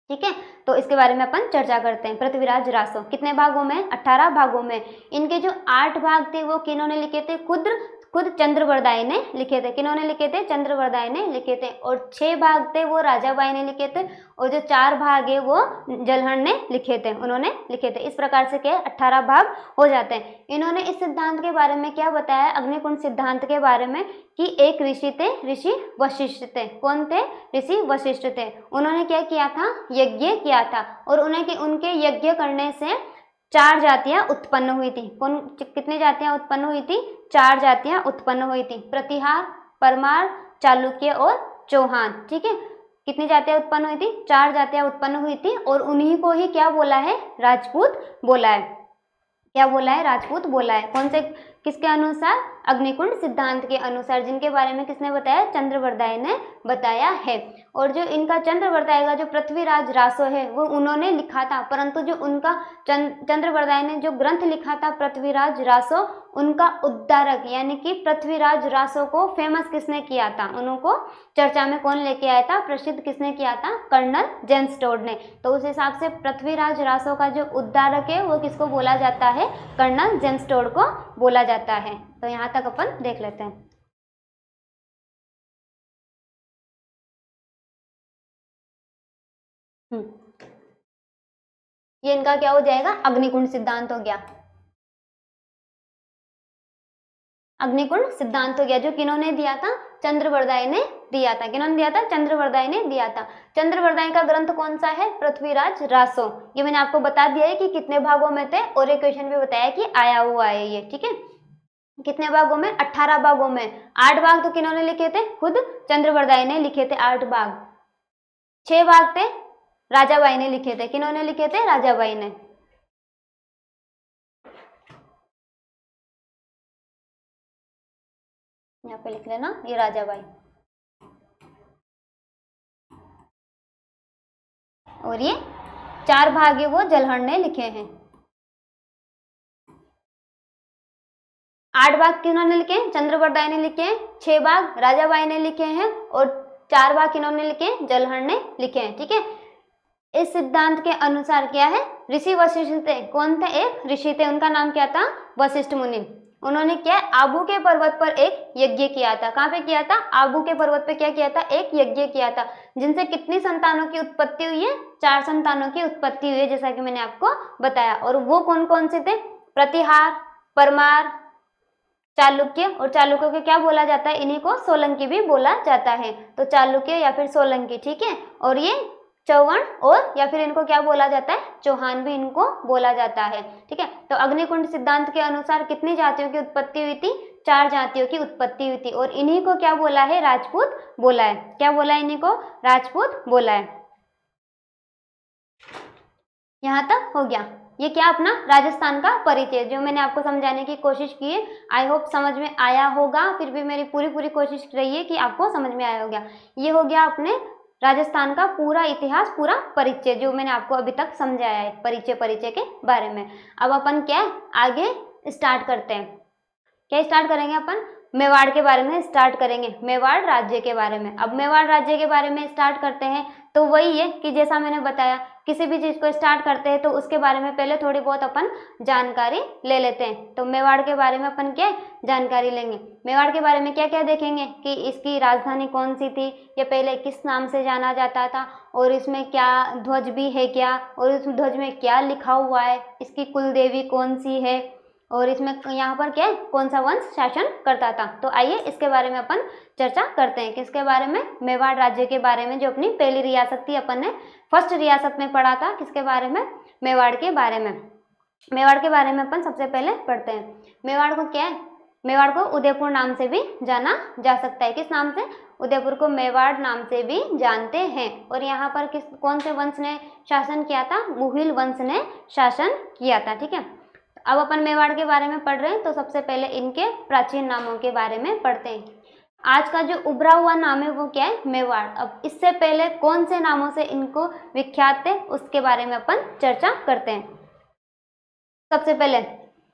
ठीक है, तो इसके बारे में अपन चर्चा करते हैं। पृथ्वीराज रासो कितने भागों में? 18 भागों में। इनके जो 8 भाग थे वो किन्होंने लिखे थे? खुद चंद्रवरदाय ने लिखे थे। किन्होंने लिखे थे? चंद्रवरदाय ने लिखे थे। और 6 भाग थे वो राजाबाई ने लिखे थे। और जो 4 भाग है वो जलहण ने लिखे थे, उन्होंने लिखे थे। इस प्रकार से क्या 18 भाग हो जाते हैं। इन्होंने इस सिद्धांत के बारे में क्या बताया? अग्निकुंड सिद्धांत के बारे में कि एक ऋषि थे, ऋषि वशिष्ठ थे। कौन थे? ऋषि वशिष्ठ थे। उन्होंने क्या किया था? यज्ञ किया था। और उनके यज्ञ करने से 4 जातियां उत्पन्न हुई थी। कितनी जातियां उत्पन्न हुई थी? 4 जातियां उत्पन्न हुई थी, प्रतिहार, परमार, चालुक्य और चौहान। ठीक है, कितनी जातियां उत्पन्न हुई थी? 4 जातियां उत्पन्न हुई थी। और उन्हीं को ही क्या बोला है? राजपूत बोला है। क्या बोला है? राजपूत बोला है। कौन से, किसके अनुसार? अग्निकुंड सिद्धांत के अनुसार, जिनके बारे में किसने बताया? चंद्रवरदाय ने बताया है। और जो इनका चंद्रवरदाय का जो पृथ्वीराज रासो है वो उन्होंने लिखा था, परंतु जो उनका चंद्रवरदाय ने जो ग्रंथ लिखा था पृथ्वीराज रासो, उनका उद्धारक यानी कि पृथ्वीराज रासो को फेमस किसने किया था? उनको चर्चा में कौन लेके आया था? प्रसिद्ध किसने किया था? कर्नल जेम्स टोड ने। तो उस हिसाब से पृथ्वीराज रासो का जो उद्धारक है वो किसको बोला जाता है? कर्नल जेम्स टोड को बोला जाता है। तो यहाँ तक अपन देख लेते हैं। ये इनका क्या हो जाएगा? अग्निकुंड सिद्धांत हो गया। अग्निकुंड सिद्धांत हो गया, जो किन्होंने दिया था? चंद्रवरदाय ने दिया था। किन्होंने दिया था? चंद्रवरदाय ने दिया था। चंद्रवरदाय का ग्रंथ कौन सा है? पृथ्वीराज रासो। ये मैंने आपको बता दिया है कि कितने भागों में थे, और एक क्वेश्चन भी बताया कि आया हुआ है ये। ठीक है, कितने भागों में? 18 भागों में। 8 भाग तो किन्होंने लिखे थे? खुद चंद्रवरदाय ने लिखे थे 8 भाग। 6 भाग थे राजाबाई ने लिखे थे। किन्होंने लिखे थे? राजाबाई ने। यहाँ पे लिख लेना, ये राजाबाई। और ये 4 भाग है वो जलहण ने लिखे हैं। 8 भाग किन्होंने लिखे? चंद्रवरदाय ने लिखे हैं। 6 भाग राजाबाई ने लिखे हैं। और 4 भाग किन्होंने लिखे? जलहण ने लिखे हैं। ठीक है, इस सिद्धांत के अनुसार क्या है? ऋषि वशिष्ठ थे। कौन थे? एक ऋषि थे, उनका नाम क्या था? वशिष्ठ मुनि। उन्होंने क्या? आबू के पर्वत पर एक यज्ञ किया था। कहाँ पे किया था? आबू के पर्वत पे क्या किया था? एक यज्ञ किया था, जिनसे कितनी संतानों की उत्पत्ति हुई है? 4 संतानों की उत्पत्ति हुई है, जैसा कि मैंने आपको बताया। और वो कौन कौन से थे? प्रतिहार, परमार, चालुक्य। और चालुक्य को क्या बोला जाता है? इन्हीं को सोलंकी भी बोला जाता है। तो चालुक्य या फिर सोलंकी। ठीक है, और ये चौवन, और या फिर इनको क्या बोला जाता है? चौहान भी इनको बोला जाता है। ठीक है, तो अग्निकुंड सिद्धांत के अनुसार कितनी जातियों की उत्पत्ति हुई थी? 4 जातियों की उत्पत्ति हुई थी। और इन्हीं को क्या बोला है? राजपूत बोला है। क्या बोला है? इन्हीं को राजपूत बोला है। यहाँ तक हो गया। ये क्या? अपना राजस्थान का परिचय, जो मैंने आपको समझाने की कोशिश की है। आई होप समझ में आया होगा। फिर भी मेरी पूरी कोशिश रही है कि आपको समझ में आया होगा। ये हो गया अपने राजस्थान का पूरा इतिहास, पूरा परिचय, जो मैंने आपको अभी तक समझाया है परिचय के बारे में। अब अपन क्या आगे स्टार्ट करते हैं? क्या स्टार्ट करेंगे? अपन मेवाड़ के बारे में स्टार्ट करेंगे, मेवाड़ राज्य के बारे में। अब मेवाड़ राज्य के बारे में स्टार्ट करते हैं तो वही है कि जैसा मैंने बताया, किसी भी चीज़ को स्टार्ट करते हैं तो उसके बारे में पहले थोड़ी बहुत अपन जानकारी ले लेते हैं। तो मेवाड़ के बारे में अपन क्या जानकारी लेंगे? मेवाड़ के बारे में क्या क्या देखेंगे कि इसकी राजधानी कौन सी थी, ये पहले किस नाम से जाना जाता था, और इसमें क्या ध्वज भी है क्या, और इस ध्वज में क्या लिखा हुआ है, इसकी कुल देवी कौन सी है, और इसमें यहाँ पर क्या है, कौन सा वंश शासन करता था। तो आइए इसके बारे में अपन चर्चा करते हैं। किसके बारे में? मेवाड़ राज्य के बारे में, जो अपनी पहली रियासत थी। अपन ने फर्स्ट रियासत में पढ़ा था। किसके बारे में? मेवाड़ के बारे में। मेवाड़ के बारे में अपन सबसे पहले पढ़ते हैं। मेवाड़ को क्या है? मेवाड़ को उदयपुर नाम से भी जाना जा सकता है। किस नाम से? उदयपुर को मेवाड़ नाम से भी जानते हैं। और यहाँ पर कौन से वंश ने शासन किया था? मुग़ल वंश ने शासन किया था। ठीक है, अब अपन मेवाड़ के बारे में पढ़ रहे हैं, तो सबसे पहले इनके प्राचीन नामों के बारे में पढ़ते हैं। आज का जो उभरा हुआ नाम है वो क्या है? मेवाड़। अब इससे पहले कौन से नामों से इनको विख्यात थे उसके बारे में अपन चर्चा करते हैं। सबसे पहले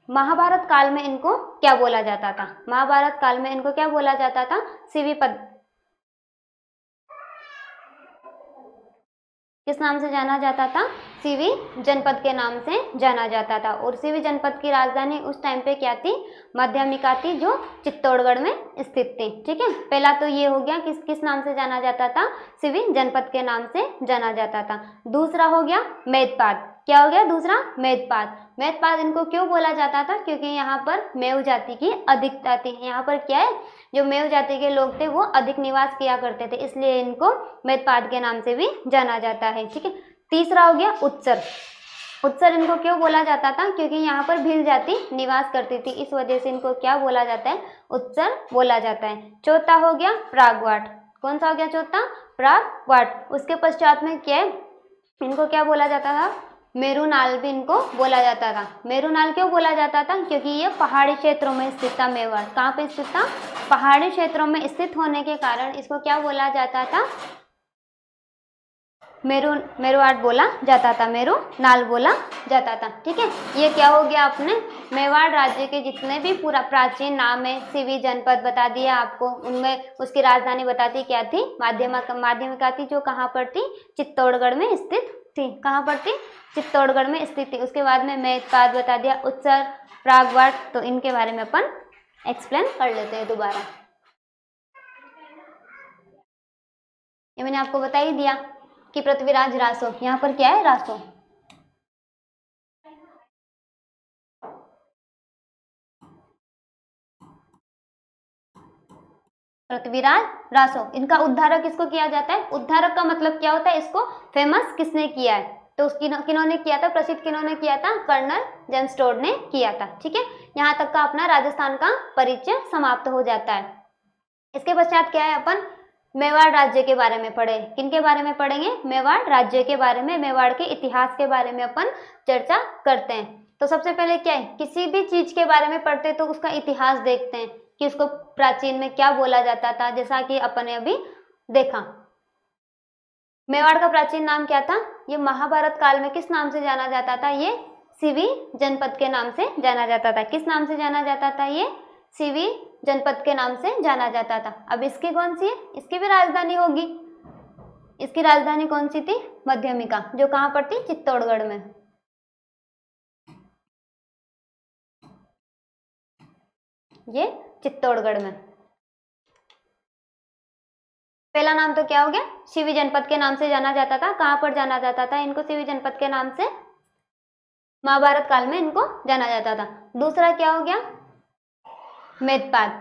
महाभारत काल में इनको क्या बोला जाता था? महाभारत काल में इनको क्या बोला जाता था? शिवीपद। किस नाम से जाना जाता था? सिवी जनपद के नाम से जाना जाता था। और सिवी जनपद की राजधानी उस टाइम पे क्या थी? माध्यमिका थी, जो चित्तौड़गढ़ में स्थित थी। ठीक है, पहला तो ये हो गया किस नाम से जाना जाता था? सिवी जनपद के नाम से जाना जाता था। दूसरा हो गया मेदपाद। क्या हो गया दूसरा? मेदपाद। मेदपाद इनको क्यों बोला जाता था? क्योंकि यहाँ पर मेव जाति की अधिकता थी। यहाँ पर क्या है, जो मेव जाति के लोग थे वो अधिक निवास किया करते थे, इसलिए इनको मेदपाद के नाम से भी जाना जाता है। ठीक है, तीसरा हो गया उत्सर। उत्सर इनको क्यों बोला जाता था? क्योंकि यहाँ पर भील जाति निवास करती थी, इस वजह से इनको क्या बोला जाता है? उत्सर बोला जाता है। चौथा हो गया प्रागवाट। कौन सा हो गया चौथा? प्रागवाट। उसके पश्चात में क्या है, इनको क्या बोला जाता था? मेरुनाल भी इनको बोला जाता था। मेरुनाल क्यों बोला जाता था? क्योंकि ये पहाड़ी क्षेत्रों में स्थित था। मेवाड़ कहाँ पे स्थित था? पहाड़ी क्षेत्रों में स्थित होने के कारण इसको क्या बोला जाता था? मेरुवाड़ बोला जाता था, मेरुनाल बोला जाता था। ठीक है, ये क्या हो गया? अपने मेवाड़ राज्य के जितने भी पूरा प्राचीन नाम है, सिवी जनपद बता दिया आपको, उनमें उसकी राजधानी बताती क्या थी? माध्यमिका थी, जो कहाँ पर थी? चित्तौड़गढ़ में स्थित थी। कहाँ पर थी? चित्तौड़गढ़ में स्थित थी। उसके बाद में मेदपाद बता दिया, उत्सर, प्रागवाट, तो इनके बारे में अपन एक्सप्लेन कर लेते हैं दोबारा। ये मैंने आपको बता ही दिया कि पृथ्वीराज रासो, यहाँ पर क्या है? रासो। पृथ्वीराज रासो, इनका उद्धारक किसको किया जाता है? उद्धारक का मतलब क्या होता है? इसको फेमस किसने किया है? तो उसकी किन्होंने किया था? प्रसिद्ध किन्होंने किया था? कर्नल जेम्स टोड ने किया था। ठीक है, यहाँ तक का अपना राजस्थान का परिचय समाप्त हो जाता है। इसके पश्चात क्या है, अपन मेवाड़ राज्य के बारे में पढ़े। किनके बारे में पढ़ेंगे? मेवाड़ राज्य के बारे में, मेवाड़ के इतिहास के बारे में अपन चर्चा करते हैं। तो सबसे पहले क्या है, किसी भी चीज के बारे में पढ़ते तो उसका इतिहास देखते हैं कि उसको प्राचीन में क्या बोला जाता था। जैसा कि अपन ने अभी देखा, मेवाड़ का प्राचीन नाम क्या था? ये महाभारत काल में किस नाम से जाना जाता था? ये सिवी जनपद के नाम से जाना जाता था। किस नाम से जाना जाता था? ये सिवी जनपद के नाम से जाना जाता था। अब इसकी कौन सी है? इसकी भी राजधानी होगी। इसकी राजधानी कौन सी थी? माध्यमिका, जो कहाँ पर थी? चित्तौड़गढ़ में। ये चित्तौड़गढ़ में। पहला नाम तो क्या हो गया? सिवी जनपद के नाम से जाना जाता था। कहाँ पर जाना जाता था इनको? सिवी जनपद के नाम से महाभारत काल में इनको जाना जाता था। दूसरा क्या हो गया? मेदपाद।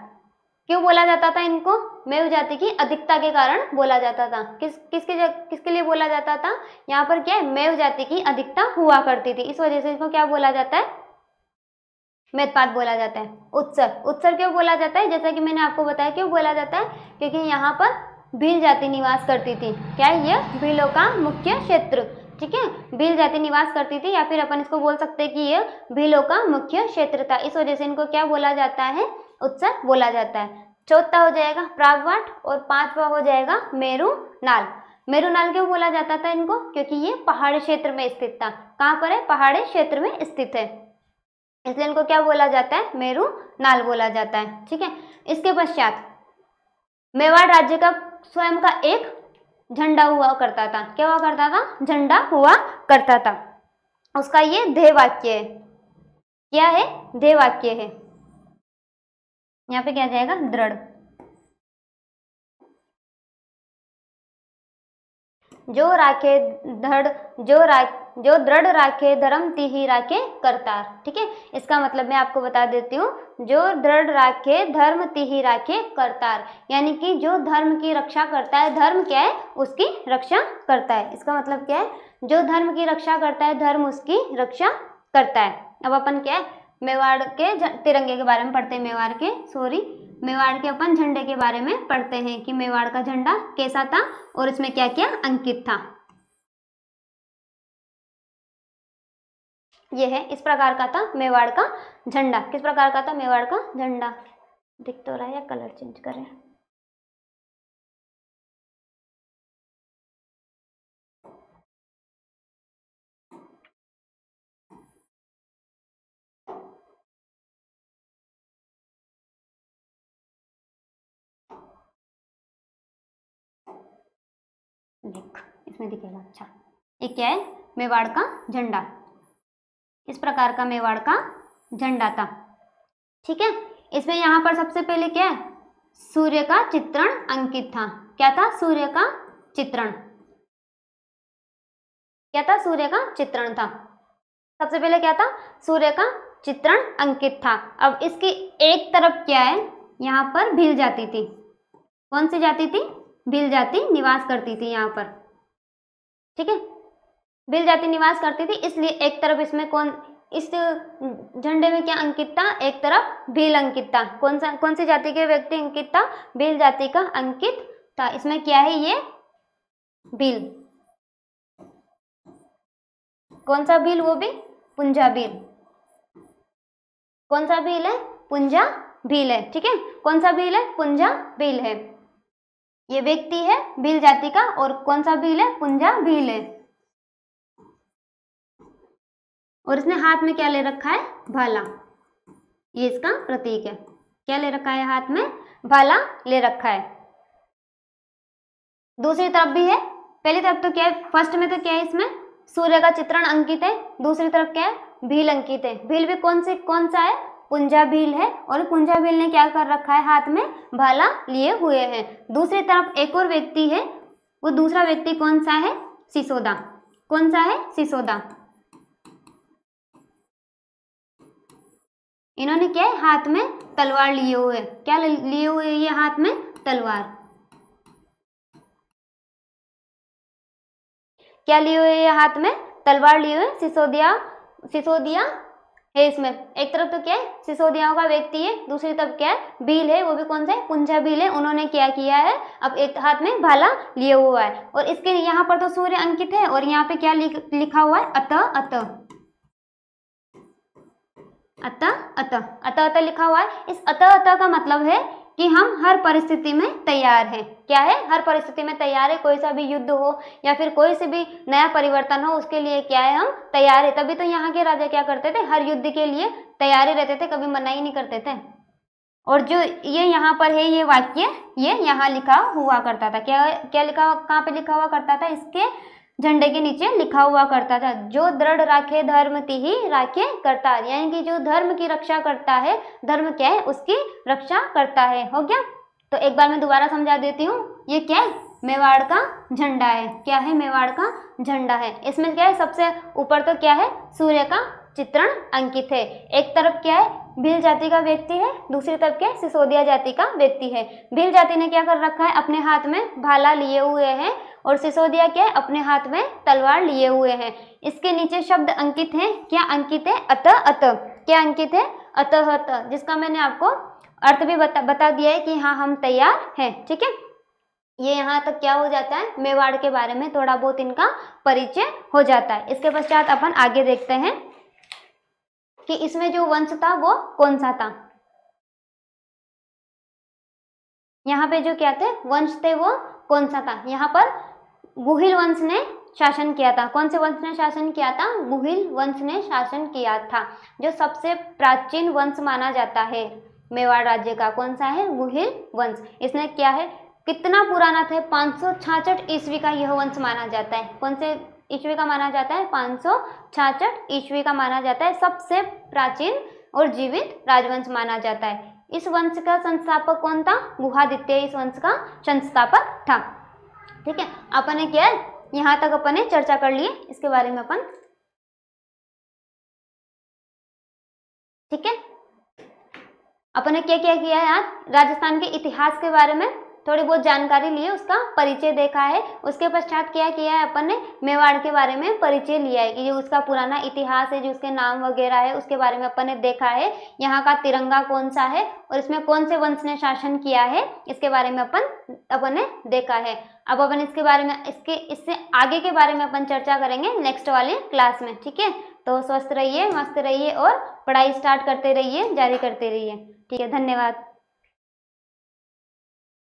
क्यों बोला जाता था इनको? मेव जाति की अधिकता के कारण बोला जाता था। किसके लिए बोला जाता था? यहाँ पर क्या है? मेव जाति की अधिकता हुआ करती थी, इस वजह से इसको क्या बोला जाता है? मेदपाद बोला जाता है। उत्सर, उत्सर क्यों बोला जाता है? जैसा कि मैंने आपको बताया क्यों बोला जाता है, क्योंकि यहाँ पर भील जाति निवास करती थी। क्या है? यह भीलों का मुख्य क्षेत्र। ठीक है, भील जाति निवास करती थी, या फिर अपन इसको बोल सकते हैं कि यह भीलों का मुख्य क्षेत्र था, इस वजह से इनको क्या बोला जाता है? उत्सर बोला जाता है। चौथा हो जाएगा प्रागवाट, और पांचवा हो जाएगा मेरुनाल। मेरुनाल क्यों बोला जाता था इनको? क्योंकि ये पहाड़ी क्षेत्र में स्थित था। कहाँ पर है? पहाड़ी क्षेत्र में स्थित है, इसलिए इनको क्या बोला जाता है? मेरुनाल बोला जाता है। ठीक है, इसके पश्चात मेवाड़ राज्य का स्वयं का एक झंडा हुआ करता था। क्या हुआ करता था? झंडा हुआ करता था। उसका ये ध्येय वाक्य है। क्या है? ध्येय वाक्य है। यहाँ पे क्या जाएगा? दृढ़। जो राखे धड़, जो दृढ़ राखे धर्म तिहि राखे करतार। ठीक है, इसका मतलब मैं आपको बता देती हूँ। जो दृढ़ राखे धर्म तिहि राखे करतार, यानी कि जो धर्म की रक्षा करता है, धर्म क्या है? उसकी रक्षा करता है। इसका मतलब क्या है? जो धर्म की रक्षा करता है, धर्म उसकी रक्षा करता है। अब अपन क्या है? मेवाड़ के तिरंगे के बारे में पढ़ते हैं। मेवाड़ के अपन झंडे के बारे में पढ़ते हैं कि मेवाड़ का झंडा कैसा था और इसमें क्या क्या अंकित था। यह है, इस प्रकार का था मेवाड़ का झंडा। किस प्रकार का था मेवाड़ का झंडा? दिख तो रहा है या कलर चेंज करें? देख, इसमें दिखेगा। अच्छा, ये क्या है? मेवाड़ का झंडा। इस प्रकार का मेवाड़ का झंडा था। ठीक है, इसमें यहाँ पर सबसे पहले क्या है? सूर्य का चित्रण अंकित था। क्या था? सूर्य का चित्रण। क्या था? सूर्य का चित्रण था। सबसे पहले क्या था? सूर्य का चित्रण अंकित था। अब इसकी एक तरफ क्या है? यहाँ पर भील जाती थी। कौन सी जाति थी? भील जाति निवास करती थी यहाँ पर। ठीक है, भील जाति निवास करती थी, इसलिए एक तरफ इसमें इस झंडे में क्या अंकित था? एक तरफ भील अंकित था। कौन सी जाति के व्यक्ति अंकित था? भील जाति का अंकित था। इसमें क्या है? ये भील। कौन सा भील? वो भी पुंजा भील। कौन सा भील है? पुंजा भील है। ठीक है, कौन सा भील है? पुंजा भील है। ये व्यक्ति है भील जाति का, और कौन सा भील है? पुंजा भील है। और इसने हाथ में क्या ले रखा है? भाला। ये इसका प्रतीक है। क्या ले रखा है? हाथ में भाला ले रखा है। दूसरी तरफ भी है। पहली तरफ तो क्या है? फर्स्ट में तो क्या है? इसमें सूर्य का चित्रण अंकित है। दूसरी तरफ क्या है? भील अंकित है। भील भी कौन सा है? पुंजा भील है। और पुंजा भील ने क्या कर रखा है? हाथ में भाला लिए हुए हैं। दूसरी तरफ एक और व्यक्ति है। वो दूसरा व्यक्ति कौन सा है? सिसोदा। कौन सा है? सिसोदा। इन्होंने क्या है? हाथ में तलवार लिए हुए। क्या लिए हुए? ये हाथ में तलवार। क्या लिए हुए? ये हाथ में तलवार लिए हुए। सिसोदिया है इसमें। एक तरफ तो क्या है? सिसोदियाओं का व्यक्ति है। दूसरी तरफ क्या है? भील है। वो भी कौन सा है? पुंजा भील है। उन्होंने क्या किया है? अब एक हाथ में भाला लिए हुआ है। और इसके यहाँ पर तो सूर्य अंकित है, और यहाँ पे क्या लिखा हुआ है? अतः अतः। अतः अतः अतः अतः लिखा हुआ है। इस अतः अतः का मतलब है कि हम हर परिस्थिति में तैयार हैं। क्या है? हर परिस्थिति में तैयार है। कोई सा भी युद्ध हो या फिर कोई से भी नया परिवर्तन हो, उसके लिए क्या है? हम तैयार है। तभी तो यहाँ के राजा क्या करते थे? हर युद्ध के लिए तैयार ही रहते थे, कभी मना ही नहीं करते थे। और जो ये यहाँ पर है, ये वाक्य ये यहाँ लिखा हुआ करता था। क्या लिखा? कहाँ पे लिखा हुआ करता था? इसके झंडे के नीचे लिखा हुआ करता था, जो दृढ़ राखे धर्म तिहि राखे करतार। यानी कि जो धर्म की रक्षा करता है, धर्म क्या है? उसकी रक्षा करता है। हो गया? तो एक बार मैं दोबारा समझा देती हूँ। ये क्या है? मेवाड़ का झंडा है। क्या है? मेवाड़ का झंडा है। इसमें क्या है? सबसे ऊपर तो क्या है? सूर्य का चित्रण अंकित है। एक तरफ क्या है? भील जाति का व्यक्ति है। दूसरी तरफ क्या है? सिसोदिया जाति का व्यक्ति है। भील जाति ने क्या कर रखा है? अपने हाथ में भाला लिए हुए हैं, और सिसोदिया क्या है? अपने हाथ में तलवार लिए हुए हैं। इसके नीचे शब्द अंकित है। क्या अंकित है? अतः अतः। क्या अंकित है? अतः अतः, जिसका मैंने आपको अर्थ भी बता दिया है कि हाँ, हम तैयार हैं। ठीक है, ये यहाँ तक क्या हो जाता है? मेवाड़ के बारे में थोड़ा बहुत इनका परिचय हो जाता है। इसके पश्चात अपन आगे देखते हैं कि इसमें जो वंश था वो कौन सा था। यहाँ पे जो क्या थे? वंश थे, वो कौन सा था? यहाँ पर गुहिल वंश ने शासन किया था। कौन से वंश ने शासन किया था? गुहिल वंश ने शासन किया था, जो सबसे प्राचीन वंश माना जाता है मेवाड़ राज्य का। कौन सा है? गुहिल वंश। इसने क्या है? कितना पुराना था? 566 ईस्वी का यह वंश माना जाता है। कौन से ईस्वी का माना जाता है? 566 ईस्वी का माना जाता है। सबसे प्राचीन और जीवित राजवंश माना जाता है। इस वंश का संस्थापक कौन था? गुहादित्य इस वंश का संस्थापक था। ठीक है, अपन ने क्या है? यहाँ तक अपन ने चर्चा कर ली इसके बारे में अपन। ठीक है, अपन ने क्या क्या किया है आज? राजस्थान के इतिहास के बारे में थोड़ी बहुत जानकारी ली है, उसका परिचय देखा है। उसके पश्चात क्या किया है अपन ने, मेवाड़ के बारे में परिचय लिया है कि जो उसका पुराना इतिहास है, जो उसके नाम वगैरह है, उसके बारे में अपन ने देखा है। यहाँ का तिरंगा कौन सा है और इसमें कौन से वंश ने शासन किया है, इसके बारे में अपन ने देखा है। अब अपन इसके बारे में इससे आगे के बारे में अपन चर्चा करेंगे नेक्स्ट वाले क्लास में। ठीक है, तो स्वस्थ रहिए, मस्त रहिए और पढ़ाई स्टार्ट करते रहिए, जारी करते रहिए। ठीक है, धन्यवाद।